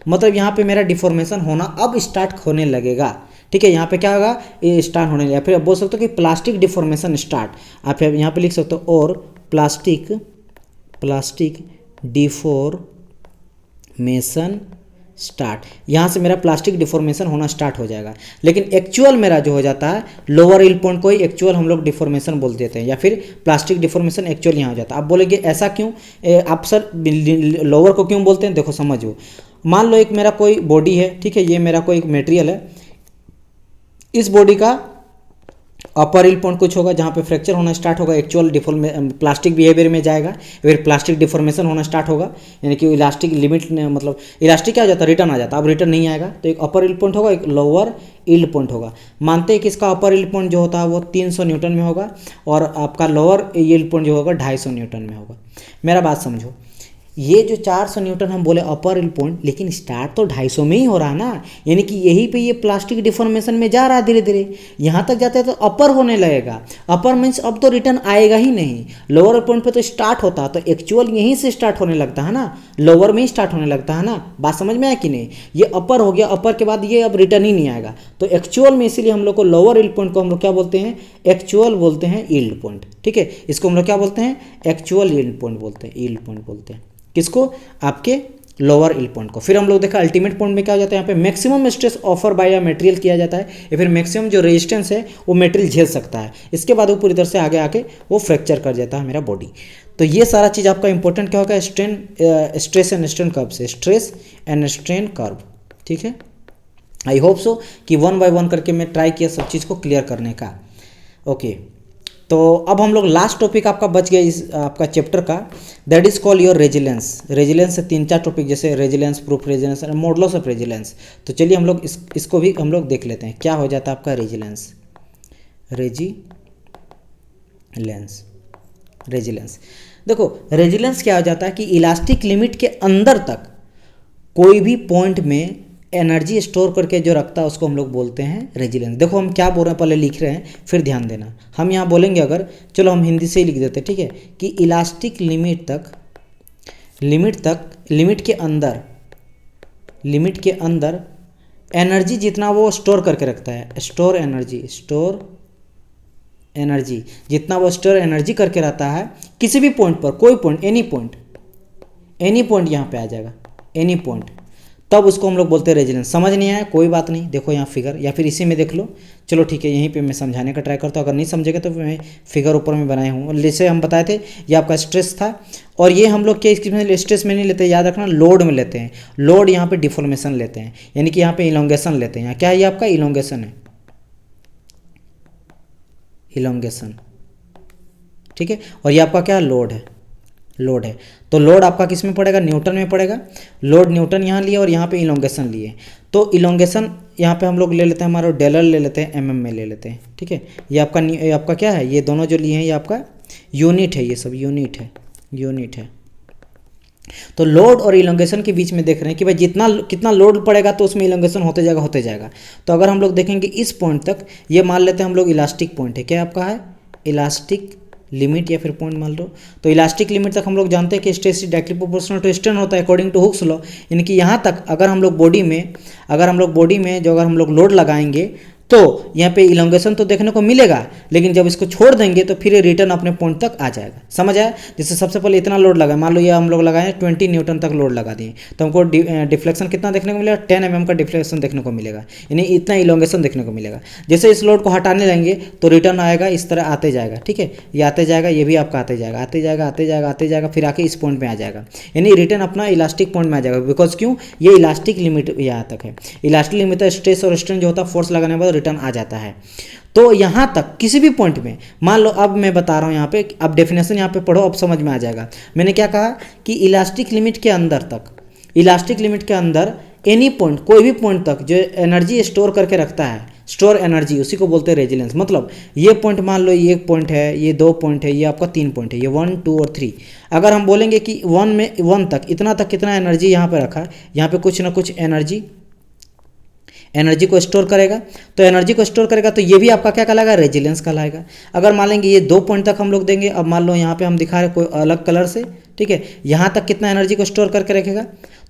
मतलब यहाँ पे मेरा डिफॉर्मेशन होना अब स्टार्ट होने लगेगा, ठीक है, यहाँ पे क्या होगा, ये स्टार्ट होने लगा। फिर आप बोल सकते हो कि प्लास्टिक डिफॉर्मेशन स्टार्ट, आप यहाँ पे लिख सकते हो और प्लास्टिक डिफॉर्मेशन स्टार्ट, यहाँ से मेरा प्लास्टिक डिफॉर्मेशन होना स्टार्ट हो जाएगा। लेकिन एक्चुअल मेरा जो हो जाता है लोअर ईल पॉइंट को ही एक्चुअल हम लोग डिफॉर्मेशन बोल देते हैं, या फिर प्लास्टिक डिफॉर्मेशन एक्चुअल यहाँ हो जाता है। आप बोलेंगे ऐसा क्यों, आप सर लोअर को क्यों बोलते हैं, देखो समझो, मान लो एक मेरा कोई बॉडी है, ठीक है, ये मेरा कोई एक मटेरियल है, इस बॉडी का अपर ईल पॉइंट कुछ होगा जहाँ पे फ्रैक्चर होना स्टार्ट होगा, एक्चुअल प्लास्टिक बिहेवियर में जाएगा, फिर प्लास्टिक डिफॉर्मेशन होना स्टार्ट होगा, यानी कि इलास्टिक लिमिट मतलब इलास्टिक क्या हो जाता है, रिटर्न आ जाता है। अब रिटर्न नहीं आएगा तो एक अपर ईल पॉइंट होगा, एक लोअर ईल पॉइंट होगा। मानते हैं कि इसका अपर ईल पॉइंट जो होता है वो 300 न्यूटन में होगा और आपका लोअर ईल पॉइंट जो होगा 250 न्यूटन में होगा। मेरा बात समझो, ये जो 400 न्यूटन हम बोले अपर ईल पॉइंट, लेकिन स्टार्ट तो 250 में ही हो रहा है ना, यानी कि यहीं पे ये प्लास्टिक डिफॉर्मेशन में जा रहा है धीरे धीरे, यहाँ तक जाते हैं तो अपर होने लगेगा। अपर मीन्स अब तो रिटर्न आएगा ही नहीं, लोअर पॉइंट पे तो स्टार्ट होता है, तो एक्चुअल यहीं से स्टार्ट होने लगता है ना, लोअर में ही स्टार्ट होने लगता है ना। बात समझ में आया कि नहीं, ये अपर हो गया, अपर के बाद ये अब रिटर्न ही नहीं आएगा, तो एक्चुअल में इसीलिए हम लोग को लोअर ईल पॉइंट को हम लोग क्या बोलते हैं, एक्चुअल बोलते हैं ईल्ड पॉइंट। ठीक है, इसको हम लोग क्या बोलते हैं, एक्चुअल ईल्ड पॉइंट बोलते हैं, ईल्ड पॉइंट बोलते हैं किसको, आपके लोअर ईल पॉइंट को। फिर हम लोग देखा अल्टीमेट पॉइंट में क्या हो जाता है, यहाँ पे maximum stress offer by a material किया जाता है, या फिर मैक्सिमम जो रेजिस्टेंस है वो मटेरियल झेल सकता है, इसके बाद वो पूरी तरह से आगे आके वो फ्रैक्चर कर जाता है मेरा बॉडी। तो ये सारा चीज़ आपका इंपॉर्टेंट क्या होगा, स्ट्रेस एंड स्ट्रेन कर्व से, स्ट्रेस एंड स्ट्रेन कर्व। ठीक है, आई होप सो कि 1 बाय 1 करके मैं ट्राई किया सब चीज़ को क्लियर करने का। ओके, तो अब हम लोग लास्ट टॉपिक आपका बच गया इस आपका चैप्टर का, that is call your resilience. Resilience से 3-4 टॉपिक जैसे resilience, proof resilience and models of resilience. तो चलिए हम लोग इसको भी हम लोग देख लेते हैं, क्या हो जाता है आपका रेजिलेंस। रेजिलेंस देखो, रेजिलेंस क्या हो जाता है कि इलास्टिक लिमिट के अंदर तक कोई भी पॉइंट में एनर्जी स्टोर करके जो रखता है उसको हम लोग बोलते हैं रेजिलेंस। देखो हम क्या बोल रहे हैं, पहले लिख रहे हैं फिर ध्यान देना। हम यहाँ बोलेंगे, अगर चलो हम हिंदी से ही लिख देते हैं, ठीक है, कि इलास्टिक लिमिट के अंदर एनर्जी जितना वो स्टोर करके रखता है, स्टोर एनर्जी जितना वो स्टोर एनर्जी करके रहता है किसी भी पॉइंट पर, कोई पॉइंट, एनी पॉइंट यहाँ पे आ जाएगा, एनी पॉइंट, तब उसको हम लोग बोलते हैं रेजिलेंस। समझ नहीं आया कोई बात नहीं, देखो यहाँ फिगर, या फिर इसी में देख लो। चलो ठीक है, यहीं पे मैं समझाने का ट्राई करता हूँ, अगर नहीं समझेगा तो मैं फिगर ऊपर में बनाए हूँ। जैसे हम बताए थे ये आपका स्ट्रेस था, और ये हम लोग क्या इसमें स्ट्रेस में नहीं लेते, याद रखना, लोड में लेते हैं। लोड यहाँ पे डिफॉर्मेशन लेते हैं, यानी कि यहाँ पे इलोंगेशन लेते हैं। यहाँ क्या है, ये आपका इलोंगेशन है, इलोंगेशन, ठीक है, और ये आपका क्या लोड है। तो लोड आपका किस में पड़ेगा, न्यूटन में पड़ेगा। लोड न्यूटन यहाँ लिए और यहाँ पे इलोंगेशन लिए, तो इलोंगेशन यहाँ पे हम लोग ले लेते हैं, हमारा डेलर ले लेते हैं, एमएम में ले लेते हैं। ठीक है, ये आपका क्या है, ये दोनों जो लिए हैं ये आपका यूनिट है, ये सब यूनिट है। तो लोड और इलोंगेशन के बीच में देख रहे हैं कि भाई कितना लोड पड़ेगा तो उसमें इलोंगेशन होते जाएगा। तो अगर हम लोग देखेंगे इस पॉइंट तक, ये मान लेते हैं हम लोग इलास्टिक पॉइंट है, क्या आपका है, इलास्टिक लिमिट या फिर पॉइंट मान लो। तो इलास्टिक लिमिट तक हम लोग जानते हैं कि stress is directly proportional to strain होता है अकॉर्डिंग टू हुक्स लॉ, यानी कि यहाँ तक अगर हम लोग बॉडी में अगर हम लोग लोड लगाएंगे तो यहाँ पे इलोंगेशन तो देखने को मिलेगा, लेकिन जब इसको छोड़ देंगे तो फिर ये रिटर्न अपने पॉइंट तक आ जाएगा। समझ आया, जैसे सबसे पहले इतना लोड लगाए, मान लो ये हम लोग लगाए 20 न्यूटन तक लोड लगा दिए, तो हमको डिफ्लेक्शन कितना देखने को मिलेगा, 10 mm का डिफ्लेक्शन देखने को मिलेगा, यानी इतना इलोंगेशन देखने को मिलेगा। जैसे इस लोड को हटाने लगेंगे तो रिटर्न आएगा, इस तरह आते जाएगा। ठीक है, ये आते जाएगा, ये भी आपका आते जाएगा, फिर आके इस पॉइंट में आ जाएगा, यानी रिटर्न अपना इलास्टिक पॉइंट में आ जाएगा। बिकॉज क्यों, ये इलास्टिक लिमिट यहाँ तक है। इलास्टिक लिमिट स्ट्रेस और स्ट्रेन जो होता है फोर्स लगाने के बाद रिटर्न आ जाता है। तो यहाँ तक किसी भी पॉइंट में, मान लो अब मैं बता रहा हूँ यहाँ पे, अब डेफिनेशन यहाँ पे पढ़ो, अब समझ में आ जाएगा। मैंने क्या कहा कि इलास्टिक लिमिट के अंदर एनी पॉइंट, कोई भी पॉइंट तक जो एनर्जी स्टोर करके रखता है, स्टोर एनर्जी, उसी को बोलते हैं रेजिलेंस। मतलब ये पॉइंट, मान लो ये एक पॉइंट है, ये 2 पॉइंट है, ये आपका 3 पॉइंट है, ये 1, 2 और 3। अगर हम बोलेंगे कि 1 तक कितना एनर्जी यहाँ पे रखा है, यहाँ पे कुछ ना कुछ एनर्जी को स्टोर करेगा, तो एनर्जी को स्टोर करेगा तो ये भी आपका क्या कहलाएगा, रेजिलेंस कहलाएगा। अगर मान लेंगे ये 2 पॉइंट तक हम लोग देंगे, अब मान लो यहाँ पे हम दिखा रहे कोई अलग कलर से, ठीक है, यहाँ तक कितना एनर्जी को स्टोर करके रखेगा,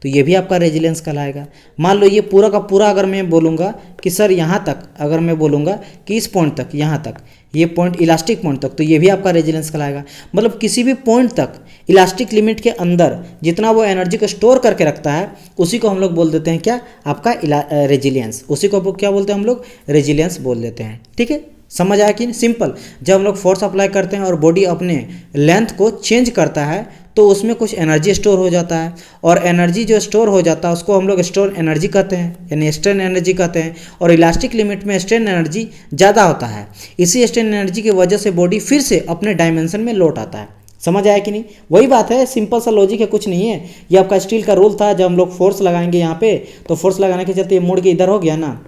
तो ये भी आपका रेजिलियंस कहलाएगा। मान लो ये पूरा का पूरा अगर मैं बोलूँगा कि सर यहाँ तक, अगर मैं बोलूँगा कि इस पॉइंट तक, यहाँ तक, ये पॉइंट इलास्टिक पॉइंट तक, तो ये भी आपका रेजिलियंस कहलाएगा। मतलब किसी भी पॉइंट तक इलास्टिक लिमिट के अंदर जितना वो एनर्जी को स्टोर करके रखता है, उसी को हम लोग बोल देते हैं क्या, आपका रेजिलियंस। उसी को क्या बोलते हैं हम लोग, रेजिलियंस बोल देते हैं। ठीक है, समझ आया कि सिंपल। जब हम लोग फोर्स अप्लाई करते हैं और बॉडी अपने लेंथ को चेंज करता है, तो उसमें कुछ एनर्जी स्टोर हो जाता है, और एनर्जी जो स्टोर हो जाता है उसको हम लोग स्टोर एनर्जी कहते हैं, यानी स्ट्रेन एनर्जी कहते हैं। और इलास्टिक लिमिट में स्ट्रेन एनर्जी ज़्यादा होता है, इसी स्ट्रेन एनर्जी की वजह से बॉडी फिर से अपने डायमेंशन में लौट आता है। समझ आया कि नहीं, वही बात है, सिंपल सा लॉजिक है, कुछ नहीं है। ये आपका स्टील का रूल था, जब हम लोग फोर्स लगाएंगे यहाँ पे, तो फोर्स लगाने के चलते ये मुड़ के इधर हो गया ना,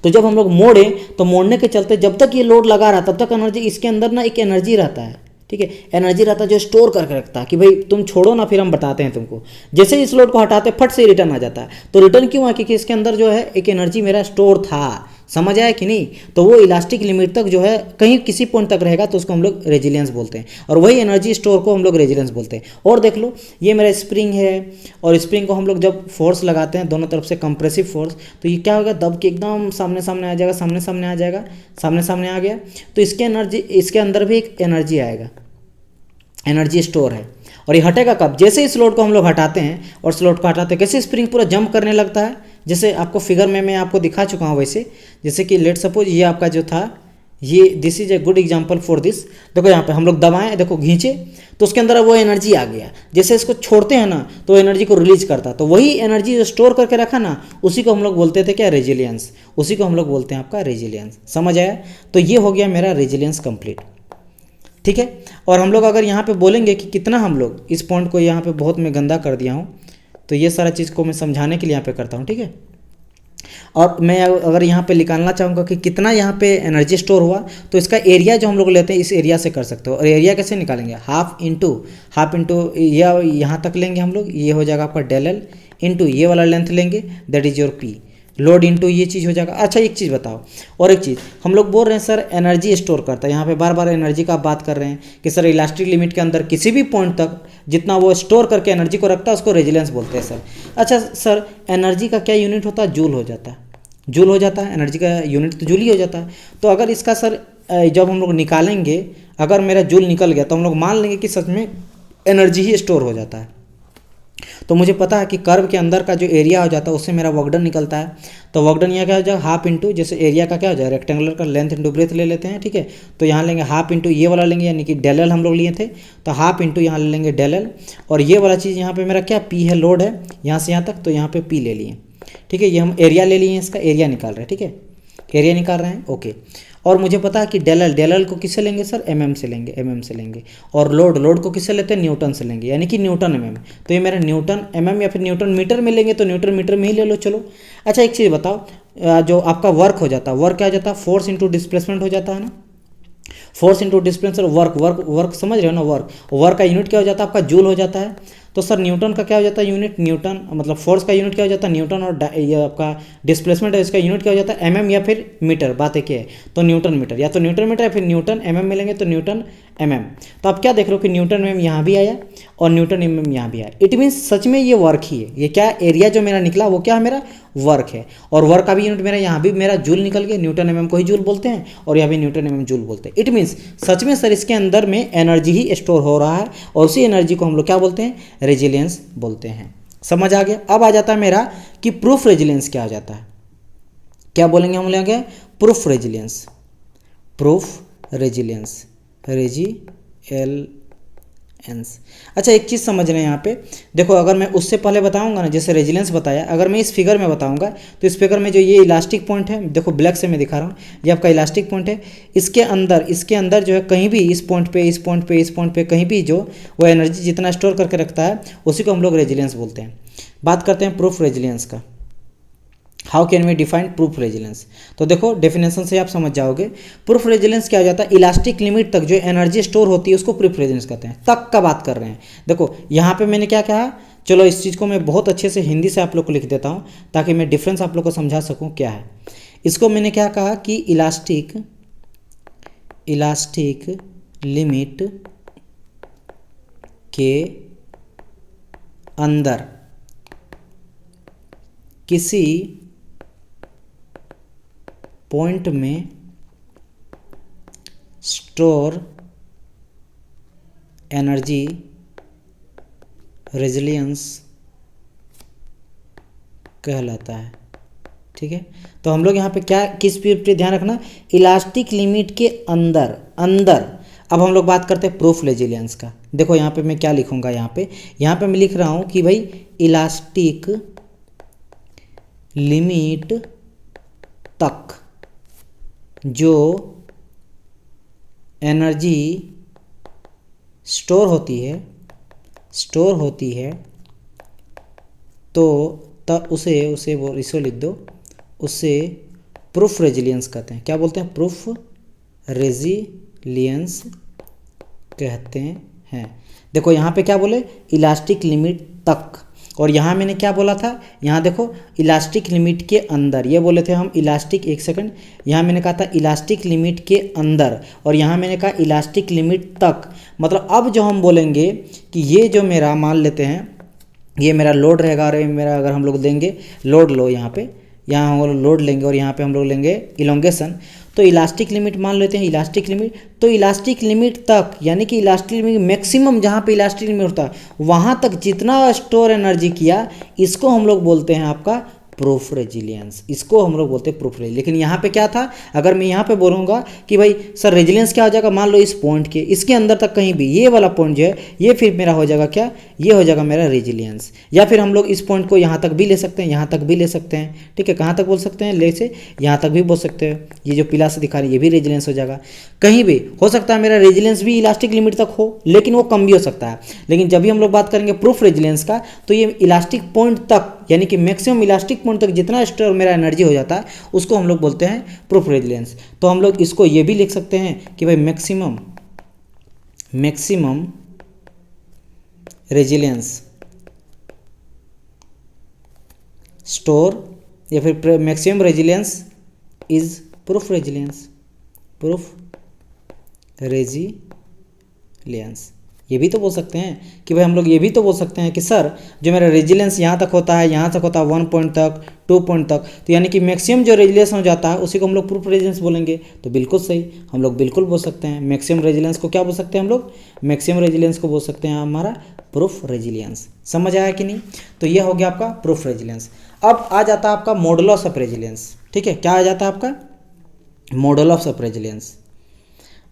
तो जब हम लोग मोड़े, तो मोड़ने के चलते जब तक ये लोड लगा रहा तब तक एनर्जी, इसके अंदर ना एक एनर्जी रहता है, ठीक है, एनर्जी रहता है जो स्टोर करके रखता है कि भाई तुम छोड़ो ना, फिर हम बताते हैं तुमको। जैसे ही इस लोड को हटाते फट से रिटर्न आ जाता है। तो रिटर्न क्यों है, क्योंकि इसके अंदर जो है एक एनर्जी मेरा स्टोर था। समझ आया कि नहीं, तो वो इलास्टिक लिमिट तक जो है कहीं किसी पॉइंट तक रहेगा, तो उसको हम लोग रेजिलियंस बोलते हैं, और वही एनर्जी स्टोर को हम लोग रेजिलियंस बोलते हैं। और देख लो, ये मेरा स्प्रिंग है, और स्प्रिंग को हम लोग जब फोर्स लगाते हैं दोनों तरफ से कंप्रेसिव फोर्स, तो ये क्या होगा, दब के एकदम सामने सामने आ जाएगा, सामने सामने आ जाएगा, सामने सामने आ गया, तो इसके एनर्जी, इसके अंदर भी एक एनर्जी आएगा, एनर्जी स्टोर है। और ये हटेगा कब, जैसे इस लोड को हम लोग हटाते हैं, और इस लोड को हटाते हैं, कैसे स्प्रिंग पूरा जंप करने लगता है, जैसे आपको फिगर में मैं आपको दिखा चुका हूँ वैसे। जैसे कि लेट सपोज ये आपका जो था, ये this is a good example for this. देखो यहाँ पे हम लोग दबाएं, देखो खींचे, तो उसके अंदर वो एनर्जी आ गया। जैसे इसको छोड़ते हैं ना, तो एनर्जी को रिलीज करता, तो वही एनर्जी जो स्टोर करके रखा ना, उसी को हम लोग बोलते थे क्या, रेजिलियंस। उसी को हम लोग बोलते हैं आपका रेजिलियंस। समझ आया, तो ये हो गया मेरा रेजिलियंस कंप्लीट। ठीक है, और हम लोग अगर यहाँ पे बोलेंगे कि कितना, हम लोग इस पॉइंट को यहाँ पे बहुत मैं गंदा कर दिया हूँ, तो ये सारा चीज़ को मैं समझाने के लिए यहाँ पे करता हूँ। ठीक है, और मैं अगर यहाँ पे निकालना चाहूँगा कि कितना यहाँ पे एनर्जी स्टोर हुआ, तो इसका एरिया जो हम लोग लेते हैं, इस एरिया से कर सकते हो। और एरिया कैसे निकालेंगे, हाफ इंटू या यहाँ तक लेंगे हम लोग, ये हो जाएगा आपका डेल एल, इंटू ये वाला लेंथ लेंगे, that is your P, load into ये चीज़ हो जाएगा। अच्छा एक चीज़ बताओ, और एक चीज़ हम लोग बोल रहे हैं सर एनर्जी स्टोर करता है, यहाँ पे बार बार एनर्जी का आप बात कर रहे हैं कि सर इलास्टिक लिमिट के अंदर किसी भी पॉइंट तक जितना वो स्टोर करके एनर्जी को रखता है, उसको रेजिलियंस बोलते हैं सर। अच्छा सर, एनर्जी का क्या यूनिट होता है, जूल हो जाता है, जूल हो जाता है, एनर्जी का यूनिट तो जूल ही हो जाता है। तो अगर इसका सर जब हम लोग निकालेंगे, अगर मेरा जूल निकल गया, तो हम लोग मान लेंगे कि सच में एनर्जी ही स्टोर हो जाता है। तो मुझे पता है कि कर्व के अंदर का जो एरिया हो जाता है, उससे मेरा वर्क डन निकलता है। तो वर्क डन यहाँ क्या हो जाएगा, हाफ इंटू, जैसे एरिया का क्या हो जाएगा, रेक्टेंगुलर का लेंथ इंटू ब्रेथ ले लेते हैं। ठीक है, तो यहाँ लेंगे हाफ इंटू ये वाला लेंगे, यानी कि डेल एल हम लोग लिए थे, तो हाफ इंटू यहाँ ले लेंगे डेल एल। और ये वाला चीज़ यहाँ पे मेरा क्या, पी है, लोड है यहाँ से यहाँ तक, तो यहाँ पे पी ले लिए। ठीक है, ये हम एरिया ले लिए, इसका एरिया निकाल रहे हैं। ठीक है, एरिया निकाल रहे हैं, ओके। और मुझे पता है कि डेल एल को किससे लेंगे सर, एमएम से लेंगे, एमएम से लेंगे। और लोड को किससे लेते हैं, न्यूटन से लेंगे, यानी कि न्यूटन एमएम। तो ये मेरा न्यूटन एमएम या फिर न्यूटन मीटर में लेंगे, तो न्यूटन मीटर में ही ले लो, चलो। अच्छा एक चीज़ बताओ, जो आपका वर्क हो जाता है, वर्क क्या हो जाता है, फोर्स इंटू डिस्प्लेसमेंट हो जाता है ना, फोर्स इंटू डिस्प्लेसमेंट, वर्क समझ रहे हो ना, वर्क का यूनिट क्या हो जाता है आपका, जूल हो जाता है। तो सर न्यूटन का क्या हो जाता है यूनिट, न्यूटन, मतलब फोर्स का यूनिट क्या हो जाता है न्यूटन, और ये आपका डिस्प्लेसमेंट है, इसका यूनिट क्या हो जाता है एमएम या फिर मीटर, बात है क्या है। तो न्यूटन मीटर, या तो न्यूटन मीटर या फिर न्यूटन एमएम में लेंगे, तो न्यूटन एमएम। तो आप क्या देख रहे हो कि न्यूटन एमएम यहाँ भी आया और न्यूटन एमएम यहाँ भी आया। इट मीन्स सच में ये वर्क ही है, ये क्या एरिया जो मेरा निकला वो क्या है, मेरा वर्क है। और वर्क का भी यूनिट मेरा यहाँ भी मेरा जूल निकल गया, न्यूटन एमएम को ही जूल बोलते हैं, और यहाँ भी न्यूटन एमएम जूल बोलते हैं। इट मीन्स सच में सर इसके अंदर में एनर्जी ही स्टोर हो रहा है, और उसी एनर्जी को हम लोग क्या बोलते हैं, रेजिलियंस बोलते हैं। समझ आ गया। अब आ जाता है मेरा कि प्रूफ रेजिलियंस क्या हो जाता है, क्या बोलेंगे हम लोग, proof resilience, proof resilience, resilience. अच्छा एक चीज़ समझ रहे हैं यहाँ पे, देखो अगर मैं उससे पहले बताऊंगा ना, जैसे रेजिलियंस बताया, अगर मैं इस फिगर में बताऊंगा, तो इस फिगर में जो ये इलास्टिक पॉइंट है, देखो ब्लैक से मैं दिखा रहा हूँ, ये आपका इलास्टिक पॉइंट है। इसके अंदर जो है कहीं भी इस पॉइंट पे कहीं भी जो वो एनर्जी जितना स्टोर करके रखता है, उसी को हम लोग रेजिलियंस बोलते हैं। बात करते हैं प्रूफ रेजिलियंस का। How can we define proof resilience. तो देखो डेफिनेशन से आप समझ जाओगे। प्रूफ रेजिलेंस क्या हो जाता है, इलास्टिक लिमिट तक जो एनर्जी स्टोर होती है उसको प्रूफ रेजिलेंस कहते हैं। तक का बात कर रहे हैं। देखो यहाँ पे मैंने क्या कहा, चलो इस चीज़ को मैं बहुत अच्छे से हिंदी से आप लोग को लिख देता हूँ ताकि मैं डिफरेंस आप लोग को समझा सकूँ क्या है। इसको मैंने क्या कहा कि इलास्टिक लिमिट के अंदर किसी पॉइंट में स्टोर एनर्जी रेजिलियंस कहलाता है। ठीक है, तो हम लोग यहाँ पे क्या किस पे ध्यान रखना, इलास्टिक लिमिट के अंदर अंदर। अब हम लोग बात करते हैं प्रूफ रेजिलियंस का। देखो यहाँ पे मैं क्या लिखूँगा, यहाँ पे मैं लिख रहा हूँ कि भाई इलास्टिक लिमिट तक जो एनर्जी स्टोर होती है तो तब उसे वो इसको लिख दो, उससे प्रूफ रेजिलियंस कहते हैं। क्या बोलते हैं, प्रूफ रेजिलियंस कहते हैं। देखो यहाँ पे क्या बोले, इलास्टिक लिमिट तक, और यहाँ मैंने क्या बोला था, यहाँ देखो इलास्टिक लिमिट के अंदर, ये बोले थे हम इलास्टिक, एक सेकंड, यहाँ मैंने कहा था इलास्टिक लिमिट के अंदर, और यहाँ मैंने कहा इलास्टिक लिमिट तक। मतलब अब जो हम बोलेंगे कि ये जो मेरा मान लेते हैं ये मेरा लोड रहेगा, और मेरा अगर हम लोग देंगे लोड लो, यहाँ हम लोग लोड लेंगे और यहाँ पे हम लोग लेंगे इलोंगेशन, तो इलास्टिक लिमिट मान लेते हैं, इलास्टिक लिमिट, तो इलास्टिक लिमिट तक यानी कि इलास्टिक लिमिट मैक्सिमम जहाँ पे इलास्टिक लिमिट होता है वहाँ तक जितना स्टोर एनर्जी किया, इसको हम लोग बोलते हैं आपका प्रूफ रेजिलियंस, इसको हम लोग बोलते हैं प्रूफ रेजिलियंस। लेकिन यहाँ पे क्या था, अगर मैं यहाँ पे बोलूँगा कि भाई सर रेजिलियंस क्या हो जाएगा, मान लो इस पॉइंट के इसके अंदर तक कहीं भी ये वाला पॉइंट जो है ये फिर मेरा हो जाएगा क्या, ये हो जाएगा मेरा रेजिलियंस। या फिर हम लोग इस पॉइंट को यहाँ तक भी ले सकते हैं, यहाँ तक भी ले सकते हैं। ठीक है, कहाँ तक बोल सकते हैं, ले से यहाँ तक भी बोल सकते हैं। ये जो पीला से दिखा रही है ये भी रेजिलियंस हो जाएगा। कहीं भी हो सकता है मेरा रेजिलियंस भी इलास्टिक लिमिट तक हो, लेकिन वो कम भी हो सकता है। लेकिन जब भी हम लोग बात करेंगे प्रूफ रेजिलियंस का, तो ये इलास्टिक पॉइंट तक यानी कि मैक्सिमम इलास्टिक पॉइंट तक जितना स्टोर मेरा एनर्जी हो जाता है उसको हम लोग बोलते हैं प्रूफ रेजिलियंस। तो हम लोग इसको ये भी लिख सकते हैं कि भाई मैक्सिमम रेजिलियंस स्टोर, या फिर maximum resilience is proof resilience, proof resilience. ये भी तो बोल सकते हैं कि भाई हम लोग ये भी तो बोल सकते हैं कि सर जो मेरा रेजिलियंस यहाँ तक होता है, यहाँ तक होता है 1 पॉइंट तक, 2 पॉइंट तक, तो यानी कि मैक्सिमम जो रेजिलियंस हो जाता है उसी को हम लोग प्रूफ रेजिलियंस बोलेंगे। तो बिल्कुल सही, हम लोग बिल्कुल बोल सकते हैं मैक्सिमम रेजिलियंस को क्या बोल सकते हैं हम लोग, मैक्सिमम रेजिलियंस को बोल सकते हैं हमारा प्रूफ रेजिलियंस। समझ आया कि नहीं? तो ये हो गया आपका प्रूफ रेजिलियंस। अब आ जाता है आपका मॉडुलस ऑफ रेजिलियंस। ठीक है, क्या आ जाता है आपका मॉडुलस ऑफ रेजिलियंस।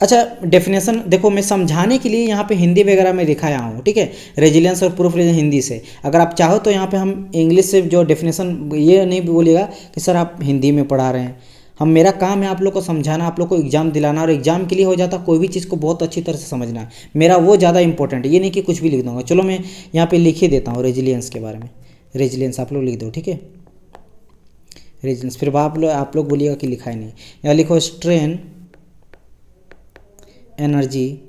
अच्छा, डेफिनेशन देखो मैं समझाने के लिए यहाँ पे हिंदी वगैरह में दिखाया हूँ। ठीक है, रेजिलियंस और प्रूफ रेजिलियंस हिंदी से, अगर आप चाहो तो यहाँ पे हम इंग्लिश से जो डेफिनेशन, ये नहीं बोलिएगा कि सर आप हिंदी में पढ़ा रहे हैं। हम मेरा काम है आप लोग को समझाना, आप लोग को एग्जाम दिलाना, और एग्जाम के लिए हो जाता कोई भी चीज़ को बहुत अच्छी तरह से समझना, मेरा वो ज़्यादा इंपॉर्टेंट है। ये नहीं कि कुछ भी लिख दूंगा। चलो मैं यहाँ पे लिख ही देता हूँ रेजिलियंस के बारे में। रेजिलियंस आप लोग लिख दो, ठीक है, रेजिलियंस। फिर आप लोग बोलिएगा कि लिखा ही नहीं। यहाँ लिखो strain energy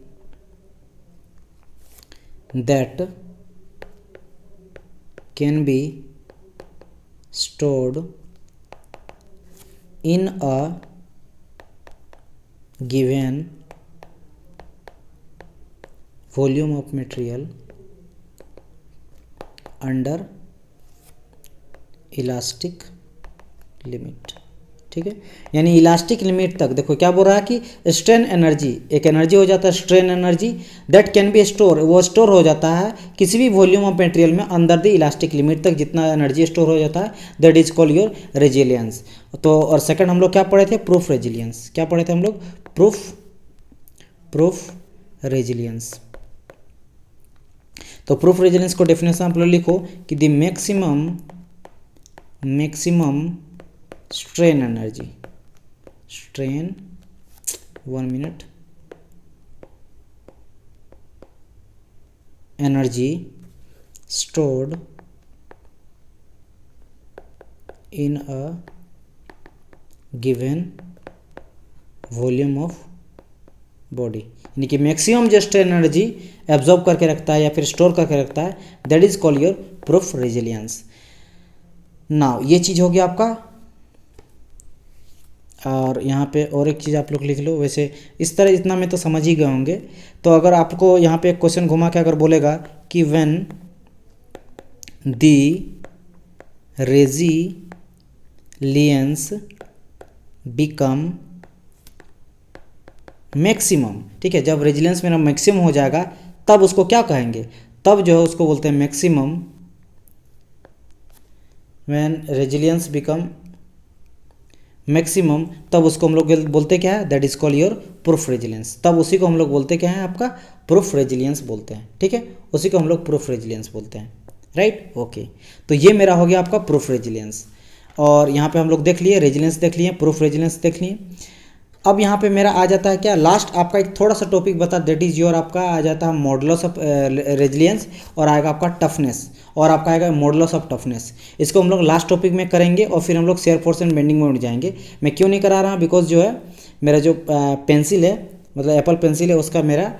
that can be stored in a given volume of material under elastic limit। ठीक है, यानी इलास्टिक लिमिट तक। देखो क्या बोल रहा है कि स्ट्रेन एनर्जी, एक एनर्जी हो जाता है strain energy, that can be store, वो स्टोर हो जाता है किसी भी वॉल्यूम ऑफ मटेरियल में अंडर द इलास्टिक लिमिट तक जितना एनर्जी स्टोर हो जाता है, that is called your resilience. तो और सेकंड हम लोग क्या पढ़े थे, प्रूफ रेजिलियंस। क्या पढ़े थे हम लोग, प्रूफ रेजिलियंस। तो प्रूफ रेजिलियंस को डेफिनेशन आप लोग लिखो कि the maximum strain energy, strain 1 minute, energy stored in a given volume of body, यानी कि मैक्सिमम जो स्ट्रेन एनर्जी एब्जॉर्ब करके रखता है या फिर स्टोर करके रखता है, that is called your proof resilience. Now ये चीज़ हो गया आपका। और यहाँ पे और एक चीज़ आप लोग लिख लो। वैसे इस तरह इतना में तो समझ ही गए होंगे। तो अगर आपको यहाँ पे एक क्वेश्चन घुमा के अगर बोलेगा कि when the resilience become maximum. ठीक है, जब रेजिलियंस मेरा मैक्सिमम हो जाएगा तब उसको क्या कहेंगे, तब जो है उसको बोलते हैं maximum. When resilience become maximum तब उसको हम लोग बोलते क्या है, that is called your proof resilience. तब उसी को हम लोग बोलते क्या है, आपका प्रूफ रेजिलियंस बोलते हैं। ठीक है, उसी को हम लोग प्रूफ रेजिलियंस बोलते हैं। Right, okay. तो ये मेरा हो गया आपका प्रूफ रेजिलियंस। और यहाँ पे हम लोग देख लिए रेजिलियंस, देख लिए प्रूफ रेजिलियंस देख लिए। अब यहाँ पे मेरा आ जाता है क्या, लास्ट आपका एक थोड़ा सा टॉपिक बता, दैट इज योर आपका आ जाता है मॉडुलस ऑफ रेजिलियंस, और आएगा आपका टफनेस, और आपका आएगा मॉडुलस ऑफ टफनेस। इसको हम लोग लास्ट टॉपिक में करेंगे और फिर हम लोग शेयर फोर्स एंड बेंडिंग में उठ जाएंगे। मैं क्यों नहीं करा रहा हूँ, बिकॉज जो है मेरा जो पेंसिल है, मतलब एप्पल पेंसिल है, उसका मेरा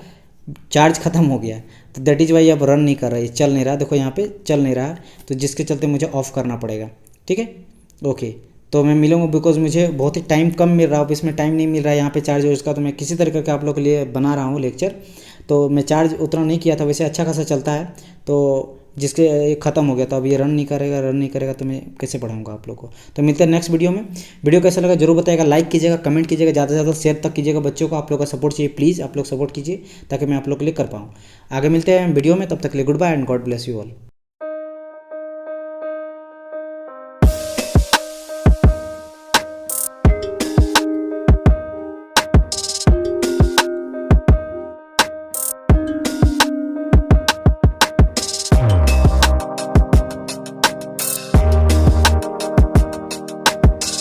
चार्ज ख़त्म हो गया, तो दैट इज़ वाई अब रन नहीं कर रहा है, चल नहीं रहा। देखो यहाँ पे चल नहीं रहा, तो जिसके चलते मुझे ऑफ़ करना पड़ेगा। ठीक है, ओके। तो मैं मिलूँगा, बिकॉज मुझे बहुत ही टाइम कम मिल रहा है, इसमें टाइम नहीं मिल रहा है यहाँ पे चार्ज उसका। तो मैं किसी तरीके का आप लोग के लिए बना रहा हूँ लेक्चर। तो मैं चार्ज उतना नहीं किया था, वैसे अच्छा खासा चलता है, तो जिसके ख़त्म हो गया, तो अब ये रन नहीं करेगा तो मैं कैसे पढ़ाऊँगा आप लोग को। तो मिलते हैं नेक्स्ट वीडियो में। वीडियो कैसा लगा जरूर बताइएगा, लाइक कीजिएगा, कमेंट कीजिएगा, ज़्यादा से ज़्यादा शेयर तक कीजिएगा बच्चों को। आप लोग का सपोर्ट चाहिए, प्लीज़ आप लोग सपोर्ट कीजिए ताकि मैं आप लोग के लिए कर पाऊँ। आगे मिलते हैं वीडियो में, तब तक के लिए goodbye and God bless you all.